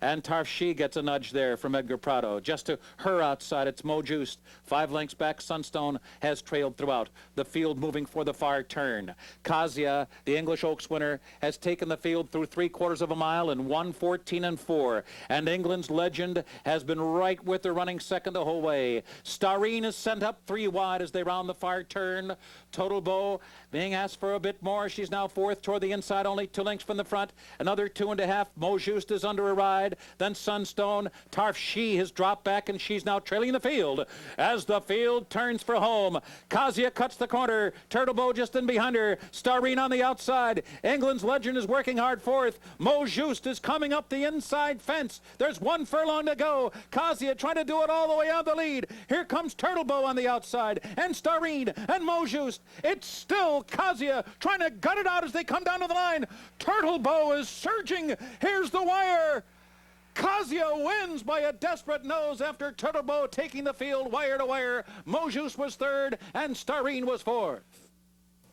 And Tarfshi gets a nudge there from Edgar Prado. Just to her outside, it's Mo Just. 5 lengths back, Sunstone has trailed throughout. The field moving for the far turn. Kasia, the English Oaks winner, has taken the field through 3/4 of a mile in 1:14.4. And England's Legend has been right with her, running second the whole way. Starine is sent up 3 wide as they round the far turn. Total Bow being asked for a bit more. She's now 4th toward the inside, only 2 lengths from the front. Another 2.5. Mo Just is under a ride. Then Sunstone. Tarfshi has dropped back, and she's now trailing the field as the field turns for home. Kasia cuts the corner. Turtle Bow just in behind her. Starine on the outside. England's Legend is working hard 4th. Mo Just is coming up the inside fence. There's 1 furlong to go. Kasia trying to do it all the way out the lead. Here comes Turtle Bow on the outside, and Starine and Mo Just. It's still Kasia trying to gut it out as they come down to the line. Turtle Bow is surging. Here's the wire. Kasia wins by a desperate nose after Turtle Bow taking the field wire to wire. Mo Just was 3rd, and Starine was 4th.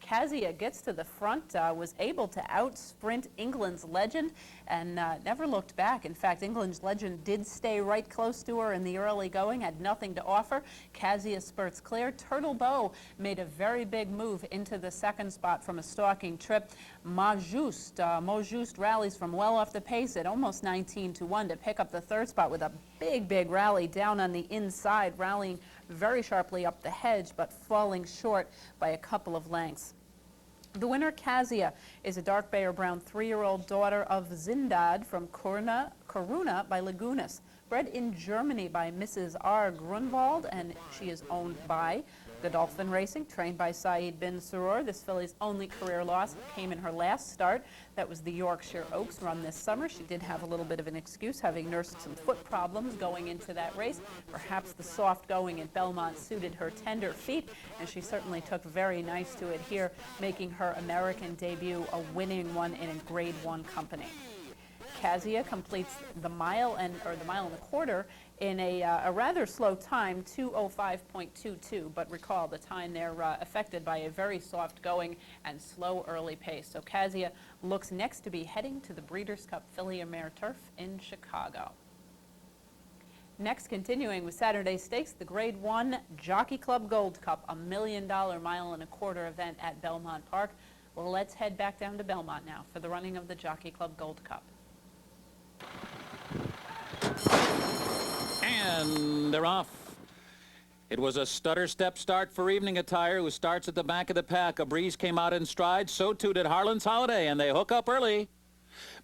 Kasia gets to the front, was able to out-sprint England's Legend, and never looked back. In fact, England's Legend did stay right close to her in the early going, had nothing to offer. Kasia spurts clear. Turtle Bow made a very big move into the 2nd spot from a stalking trip. Mo Just rallies from well off the pace at almost 19-1 to pick up the 3rd spot with a big rally down on the inside, rallying very sharply up the hedge, but falling short by a couple of lengths. The winner, Kasia, is a dark bay or brown 3-year-old daughter of Zindad from Coruna by Lagunas. Bred in Germany by Mrs. R. Grunwald, and she is owned by Godolphin Racing, trained by Saeed bin Surur. This filly's only career loss came in her last start. That was the Yorkshire Oaks run this summer. She did have a little bit of an excuse, having nursed some foot problems going into that race. Perhaps the soft going at Belmont suited her tender feet, and she certainly took very nice to it here, making her American debut a winning one in a Grade 1 company. Kasia completes the mile and a quarter in a rather slow time, 2:05.22. But recall the time there affected by a very soft going and slow early pace. So Kasia looks next to be heading to the Breeders' Cup Filly and Mare Turf in Chicago. Next, continuing with Saturday's Stakes, the Grade 1 Jockey Club Gold Cup, $1 million mile and a quarter event at Belmont Park. Well, let's head back down to Belmont now for the running of the Jockey Club Gold Cup. And they're off. It was a stutter step start for Evening Attire, who starts at the back of the pack. A breeze came out in stride, so too did Harlan's Holiday, and they hook up early.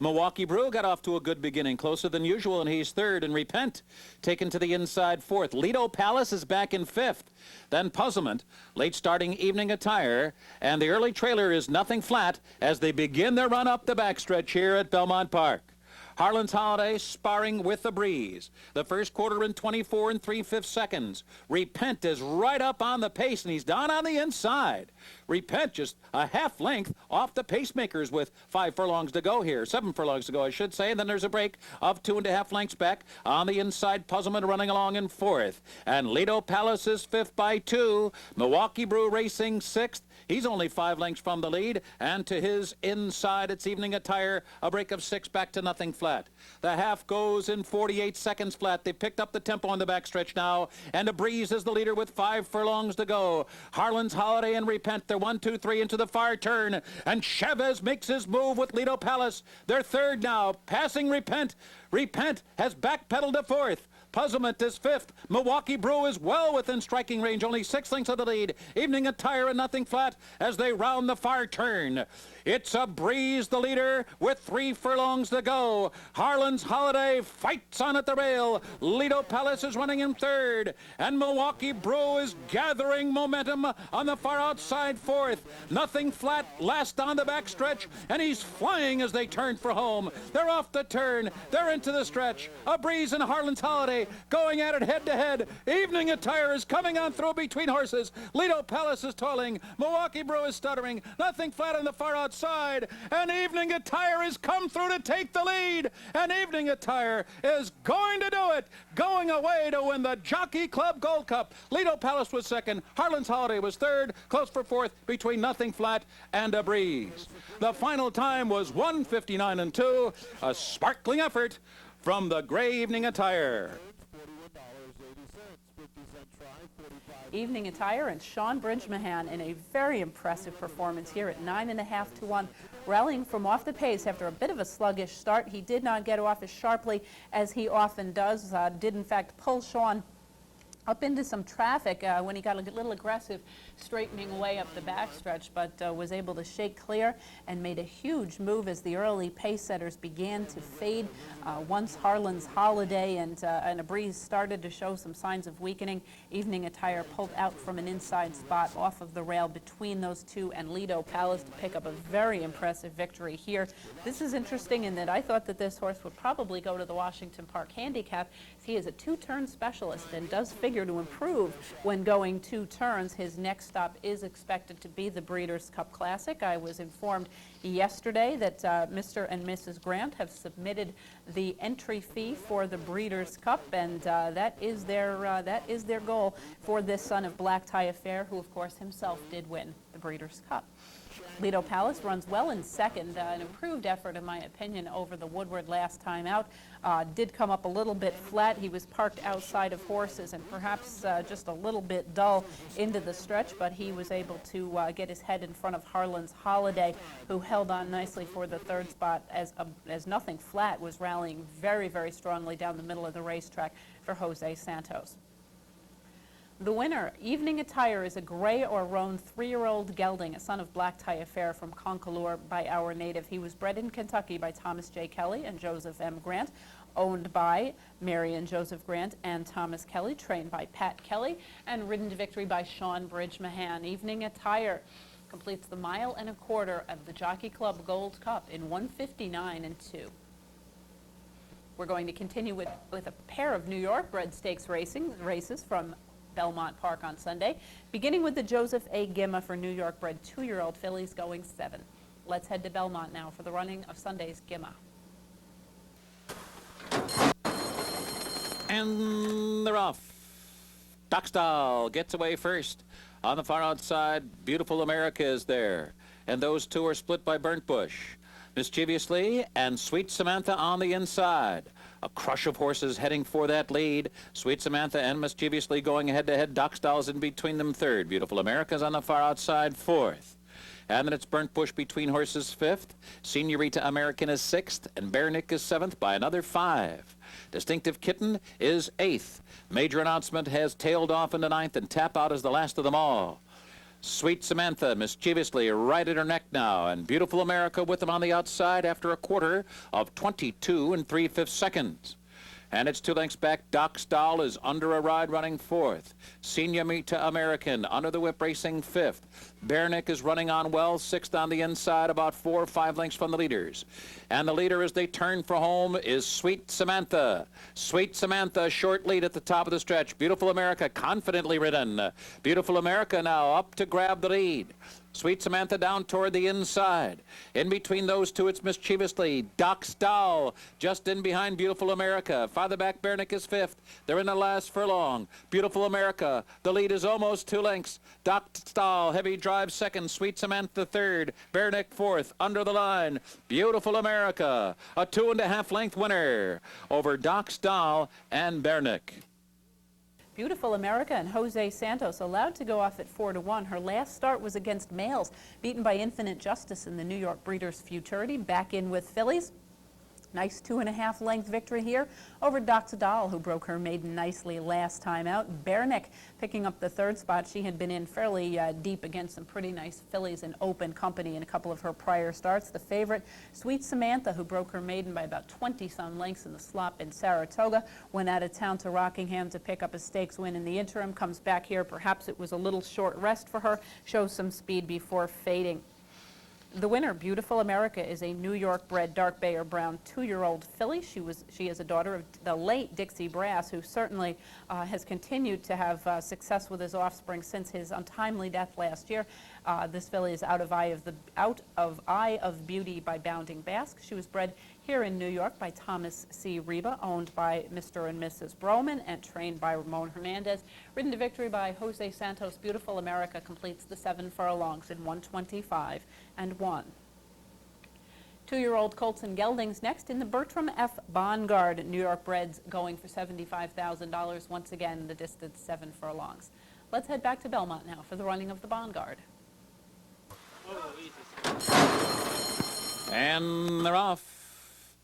Milwaukee Brew got off to a good beginning, closer than usual, and he's 3rd. And Repent taken to the inside 4th. Lido Palace is back in 5th. Then Puzzlement, late starting Evening Attire, and the early trailer is Nothing Flat as they begin their run up the backstretch here at Belmont Park. Harlan's Holiday sparring with the breeze. The first quarter in 24 3/5 seconds. Repent is right up on the pace, and he's down on the inside. Repent just a half length off the pacemakers with 5 furlongs to go here. 7 furlongs to go, I should say. And then there's a break of 2.5 lengths back. On the inside, Puzzlement running along in 4th. And Lido Palace is 5th by 2. Milwaukee Brew Racing 6th. He's only 5 lengths from the lead, and to his inside, it's Evening Attire, a break of 6 back to Nothing Flat. The half goes in 48 seconds flat. They picked up the tempo on the backstretch now, and a breeze is the leader with 5 furlongs to go. Harlan's Holiday and Repent, they're 1, 2, 3 into the far turn, and Chavez makes his move with Lido Palace. They're 3rd now, passing Repent. Repent has backpedaled to 4th. Puzzlement is 5th. Milwaukee Brew is well within striking range, only 6 lengths of the lead. Evening Attire and Nothing Flat as they round the far turn. It's a breeze, the leader, with 3 furlongs to go. Harlan's Holiday fights on at the rail. Lido Palace is running in 3rd, and Milwaukee Brew is gathering momentum on the far outside 4th. Nothing Flat last on the backstretch, and he's flying as they turn for home. They're off the turn. They're into the stretch. A breeze and Harlan's Holiday going at it head-to-head. Evening Attire is coming on through between horses. Lido Palace is toiling. Milwaukee Brew is stuttering. Nothing Flat on the far outside. And Evening Attire has come through to take the lead. And Evening Attire is going to do it. Going away to win the Jockey Club Gold Cup. Lido Palace was 2nd. Harlan's Holiday was 3rd. Close for 4th between Nothing Flat and a breeze. The final time was 1:59 and 2. A sparkling effort from the Gray Evening Attire. Evening Attire and Sean Bridgmahan in a very impressive performance here at 9.5 to 1, rallying from off the pace after a bit of a sluggish start. He did not get off as sharply as he often does, did in fact pull Sean up into some traffic when he got a little aggressive straightening away up the backstretch, but was able to shake clear and made a huge move as the early pace setters began to fade. Once Harlan's Holiday and a breeze started to show some signs of weakening, Evening Attire pulled out from an inside spot off of the rail between those two and Lido Palace to pick up a very impressive victory here. This is interesting in that I thought that this horse would probably go to the Washington Park Handicap. He is a two-turn specialist and does figure to improve when going 2 turns. His next stop is expected to be the Breeders' Cup Classic. I was informed yesterday that Mr. and Mrs. Grant have submitted the entry fee for the Breeders' Cup, and that is their goal for this son of Black Tie Affair, who of course himself did win the Breeders' Cup. Lido Palace runs well in second, an improved effort in my opinion over the Woodward last time out. Did come up a little bit flat. He was parked outside of horses and perhaps just a little bit dull into the stretch, but he was able to get his head in front of Harlan's Holiday, who held on nicely for the third spot as Nothing Flat was rallying very, very strongly down the middle of the racetrack for Jose Santos. The winner, Evening Attire, is a gray or roan 3-year-old gelding, a son of Black Tie Affair from Concolor by our native. He was bred in Kentucky by Thomas J. Kelly and Joseph M. Grant, owned by Mary and Joseph Grant and Thomas Kelly, trained by Pat Kelly, and ridden to victory by Sean Bridgmahan. Evening Attire completes the 1.25 miles of the Jockey Club Gold Cup in 1:59 and 2. We're going to continue with a pair of New York bred stakes races from Belmont Park on Sunday, beginning with the Joseph A. Gimma for New York bred 2-year-old fillies going 7. Let's head to Belmont now for the running of Sunday's Gimma. And they're off. Doxdal gets away first. On the far outside, Beautiful America is there. And those two are split by Burnt Bush. Mischievously and Sweet Samantha on the inside. A crush of horses heading for that lead. Sweet Samantha and Mischievously going head-to-head. Doxdal's in between them third. Beautiful America's on the far outside fourth. And then it's Burnt Bush between horses fifth. Senorita American is sixth. And Bernick is seventh by another 5. Distinctive Kitten is eighth. Major Announcement has tailed off into ninth, and Tap Out is the last of them all. Sweet Samantha mischievously right at her neck now, and Beautiful America with them on the outside after a quarter of 22 3/5 seconds. And it's 2 lengths back. Doxdal is under a ride running fourth. Senorita American under the whip racing fifth. Bernick is running on well, sixth on the inside, about 4 or 5 lengths from the leaders. And the leader as they turn for home is Sweet Samantha. Sweet Samantha, short lead at the top of the stretch. Beautiful America confidently ridden. Beautiful America now up to grab the lead. Sweet Samantha down toward the inside. In between those two, it's mischievously Doxdal just in behind Beautiful America. Farther back, Bernick is fifth. They're in the last furlong. Beautiful America, the lead is almost 2 lengths. Doxdal, heavy drive second. Sweet Samantha third. Bernick fourth. Under the line, Beautiful America, a 2.5 length winner over Doxdal and Bernick. Beautiful America and Jose Santos allowed to go off at 4 to 1. Her last start was against males, beaten by Infinite Justice in the New York Breeders' Futurity. Back in with fillies. Nice 2.5 length victory here over Doxdal, who broke her maiden nicely last time out. Bernick picking up the third spot. She had been in fairly deep against some pretty nice fillies in open company in a couple of her prior starts. The favorite, Sweet Samantha, who broke her maiden by about 20-some lengths in the slop in Saratoga, went out of town to Rockingham to pick up a stakes win in the interim, comes back here. Perhaps it was a little short rest for her, shows some speed before fading. The winner, Beautiful America, is a New York-bred dark bay or brown 2-year-old filly. She is a daughter of the late Dixie Brass, who certainly has continued to have success with his offspring since his untimely death last year. This filly is out of Eye of Beauty by Bounding Basque. She was bred here in New York by Thomas C. Reba, owned by Mr. and Mrs. Broman, and trained by Ramon Hernandez. Ridden to victory by Jose Santos, Beautiful America completes the 7 furlongs in 1:25 and 1. Two-year-old Colson Geldings next in the Bertram F. Bongard. New York breds going for $75,000. Once again, the distance 7 furlongs. Let's head back to Belmont now for the running of the Bongard. And they're off.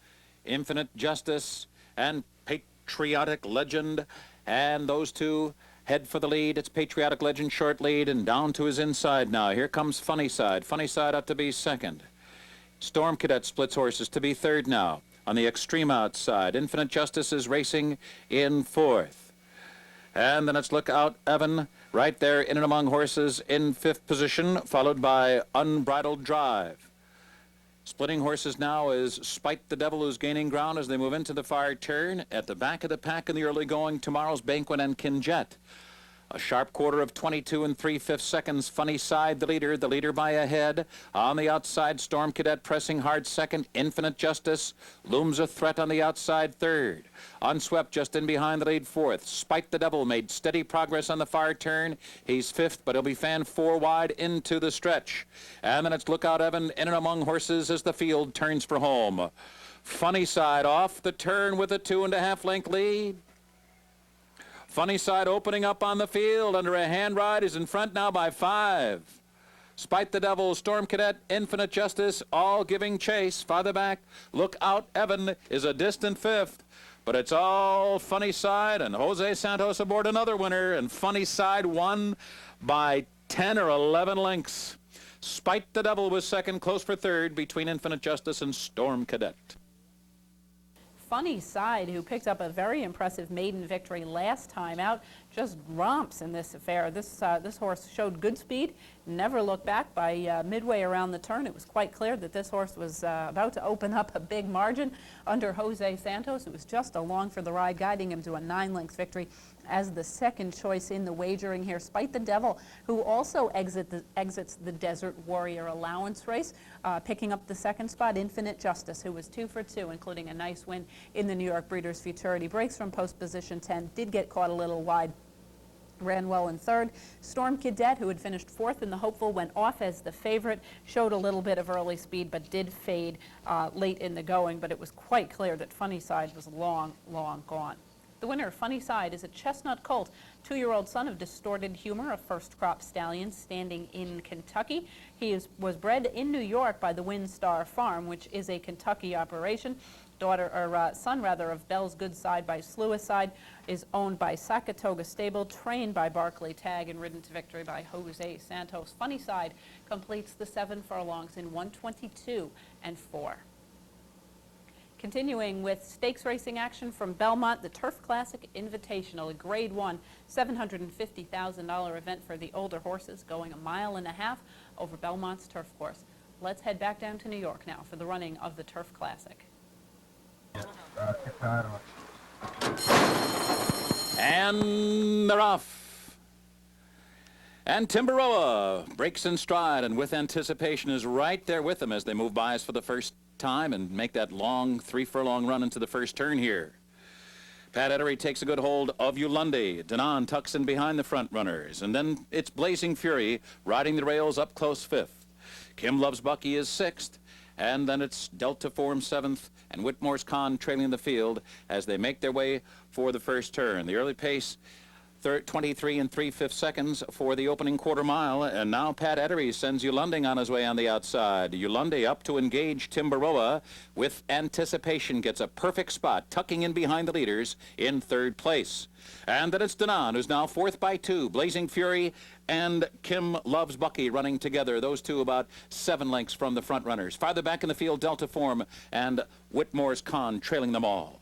Infinite Justice and Patriotic Legend, and those two head for the lead. It's Patriotic Legend short lead and down to his inside now. Here comes Funny Side. Funny Side up to be second. Storm Cadet splits horses to be third now. On the extreme outside, Infinite Justice is racing in fourth. And then it's Look Out Evan right there in and among horses in fifth position, followed by Unbridled Drive. Splitting horses now is Spite the Devil, who's gaining ground as they move into the far turn. At the back of the pack in the early going, Tomorrow's Banquet and Kinjet. A sharp quarter of 22 3/5 seconds. Funny Side, the leader by a head. On the outside, Storm Cadet pressing hard second. Infinite Justice looms a threat on the outside third. Unswept just in behind the lead fourth. Spite the Devil made steady progress on the far turn. He's fifth, but he'll be fanned 4 wide into the stretch. And then it's Look Out Evan in and among horses as the field turns for home. Funny Side off the turn with a 2.5 length lead. Funny Side opening up on the field under a hand ride is in front now by 5. Spite the Devil, Storm Cadet, Infinite Justice, all giving chase. Farther back, Look Out Evan is a distant fifth. But it's all Funny Side, and Jose Santos aboard another winner, and Funny Side won by 10 or 11 lengths. Spite the Devil was second, close for third between Infinite Justice and Storm Cadet. Funny Side, who picked up a very impressive maiden victory last time out, just romps in this affair. This horse showed good speed, never looked back. By midway around the turn, it was quite clear that this horse was about to open up a big margin under Jose Santos, who was just along for the ride, guiding him to a 9-length victory as the second choice in the wagering here. Spite the Devil, who also exits the Desert Warrior allowance race, picking up the second spot. Infinite Justice, who was 2 for 2, including a nice win in the New York Breeders' Futurity. Breaks from post position 10, did get caught a little wide, ran well in third. Storm Cadet, who had finished fourth in the Hopeful, went off as the favorite, showed a little bit of early speed, but did fade late in the going. But it was quite clear that Funny Side was long, long gone. The winner of Funny Side is a Chestnut Colt, 2-year-old son of Distorted Humor, a first-crop stallion standing in Kentucky. He was bred in New York by the WinStar Farm, which is a Kentucky operation. Son of Bell's Good Side by Sluicide, is owned by Sakatoga Stable, trained by Barclay Tagg, and ridden to victory by Jose Santos. Funny Side completes the 7 furlongs in 1:22 4. Continuing with stakes racing action from Belmont, the Turf Classic Invitational, a Grade 1 $750,000 event for the older horses, going 1.5 miles over Belmont's turf course. Let's head back down to New York now for the running of the Turf Classic. And they're off. And Timberoa breaks in stride and with anticipation is right there with them as they move by us for the first time and make that long 3 furlong run into the first turn here. Pat Ettery takes a good hold of Yulunde. Danan tucks in behind the front runners. And then it's Blazing Fury riding the rails up close 5th. Kim Loves Bucky is 6th. And then it's Delta Form 7th and Whitmore's Con trailing the field as they make their way for the first turn. The early pace, 23 3/5 seconds for the opening quarter mile. And now Pat Ettery sends Yulunde on his way on the outside. Yulunde up to engage Timberoa with anticipation, gets a perfect spot, tucking in behind the leaders in 3rd place. And then it's Danan, who's now 4th by 2. Blazing Fury and Kim Loves Bucky running together. Those two about 7 lengths from the front runners. Farther back in the field, Delta Form and Whitmore's Con trailing them all.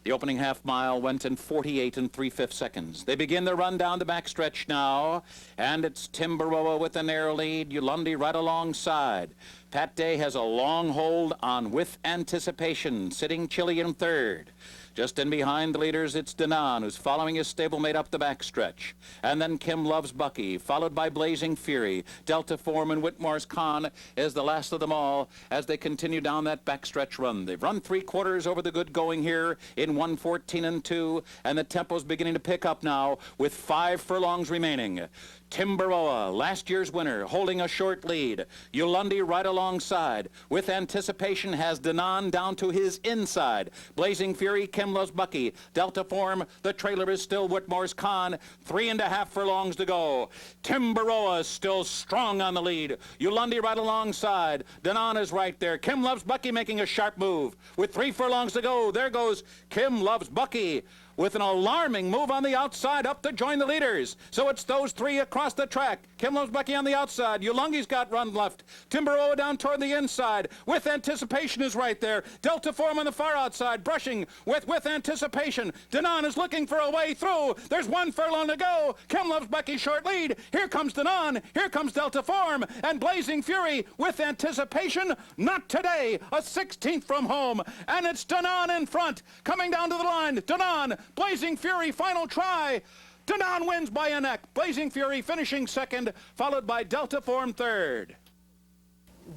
The opening half mile went in 48 3/5 seconds. They begin their run down the backstretch now, and it's Timberoa with a narrow lead, Yulunde right alongside. Pat Day has a long hold on With Anticipation, sitting chilly in 3rd. Just in behind the leaders, it's Denon, who's following his stablemate up the backstretch. And then Kim Loves Bucky, followed by Blazing Fury. Delta Form and Whitmore's Khan is the last of them all as they continue down that backstretch run. They've run 3/4 over the good going here in 1:14.2, and the tempo's beginning to pick up now with 5 furlongs remaining. Timberoa, last year's winner, holding a short lead. Yolandi right alongside. With Anticipation has Denon down to his inside. Blazing Fury, Kim Loves Bucky. Delta Form, the trailer is still Whitmore's Khan. 3.5 furlongs to go. Timberoa is still strong on the lead. Yolandi right alongside. Denon is right there. Kim Loves Bucky making a sharp move. With 3 furlongs to go, there goes Kim Loves Bucky, with an alarming move on the outside up to join the leaders. So it's those 3 across the track. Kim Loves Bucky on the outside. Yolangi's got run left. Timberoa down toward the inside. With Anticipation is right there. Delta Form on the far outside, brushing with Anticipation. Denon is looking for a way through. There's 1 furlong to go. Kim Loves Bucky short lead. Here comes Denon. Here comes Delta Form. And Blazing Fury with Anticipation. Not today. A 16th from home. And it's Denon in front. Coming down to the line. Denon. Blazing Fury, final try. Denon wins by a neck. Blazing Fury finishing second, followed by Delta Form third.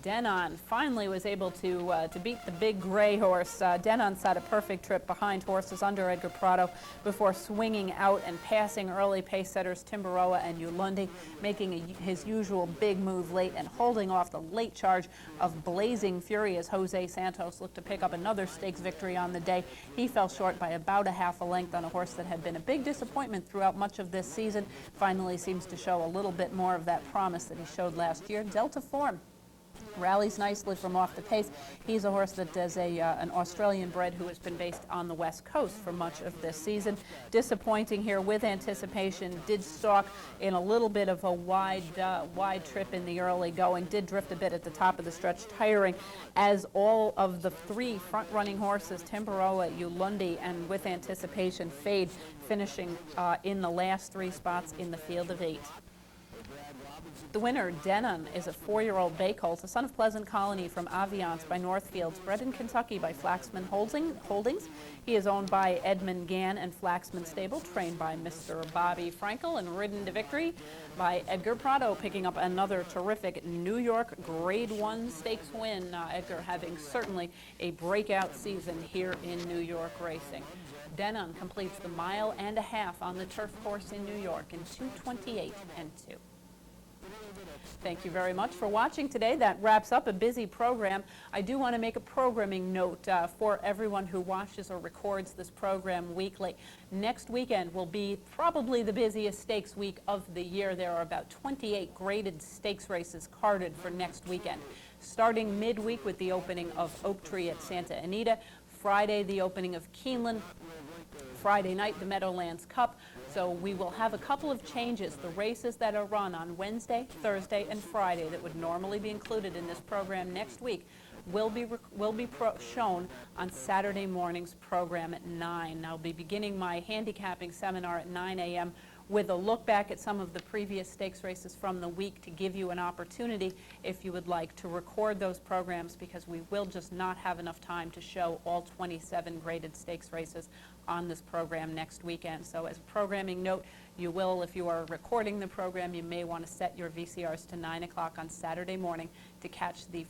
Denon finally was able to beat the big gray horse. Denon's had a perfect trip behind horses under Edgar Prado before swinging out and passing early pace setters Timberoa and Yolandi, making his usual big move late and holding off the late charge of Blazing Fury as Jose Santos looked to pick up another stakes victory on the day. He fell short by about a half a length on a horse that had been a big disappointment throughout much of this season. Finally seems to show a little bit more of that promise that he showed last year. Delta Form rallies nicely from off the pace. He's a horse that is an Australian bred who has been based on the West Coast for much of this season. Disappointing here with Anticipation. Did stalk in a little bit of a wide trip in the early going. Did drift a bit at the top of the stretch, tiring as all of the 3 front-running horses, Timberoa, Yolandi, and with Anticipation fade, finishing in the last 3 spots in the field of 8. The winner, Denon, is a 4-year-old bay colt, a son of Pleasant Colony from Aviance by Northfields, bred in Kentucky by Flaxman Holdings. He is owned by Edmund Gann and Flaxman Stable, trained by Mr. Bobby Frankel, and ridden to victory by Edgar Prado, picking up another terrific New York Grade 1 stakes win. Edgar having certainly a breakout season here in New York racing. Denon completes the 1.5 miles on the turf course in New York in 2:28.2. Thank you very much for watching today. That wraps up a busy program. I do want to make a programming note for everyone who watches or records this program weekly. Next weekend will be probably the busiest stakes week of the year. There are about 28 graded stakes races carded for next weekend. Starting midweek with the opening of Oak Tree at Santa Anita. Friday, the opening of Keeneland. Friday night, the Meadowlands Cup. So we will have a couple of changes. The races that are run on Wednesday, Thursday, and Friday that would normally be included in this program next week will be shown on Saturday morning's program at 9. I'll be beginning my handicapping seminar at 9 a.m. with a look back at some of the previous stakes races from the week to give you an opportunity, if you would like, to record those programs, because we will just not have enough time to show all 27 graded stakes races on this program next weekend. So as a programming note, you will, if you are recording the program, you may want to set your VCRs to 9 o'clock on Saturday morning to catch the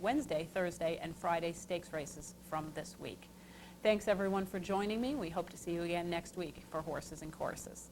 Wednesday, Thursday, and Friday stakes races from this week. Thanks everyone for joining me. We hope to see you again next week for Horses and Courses.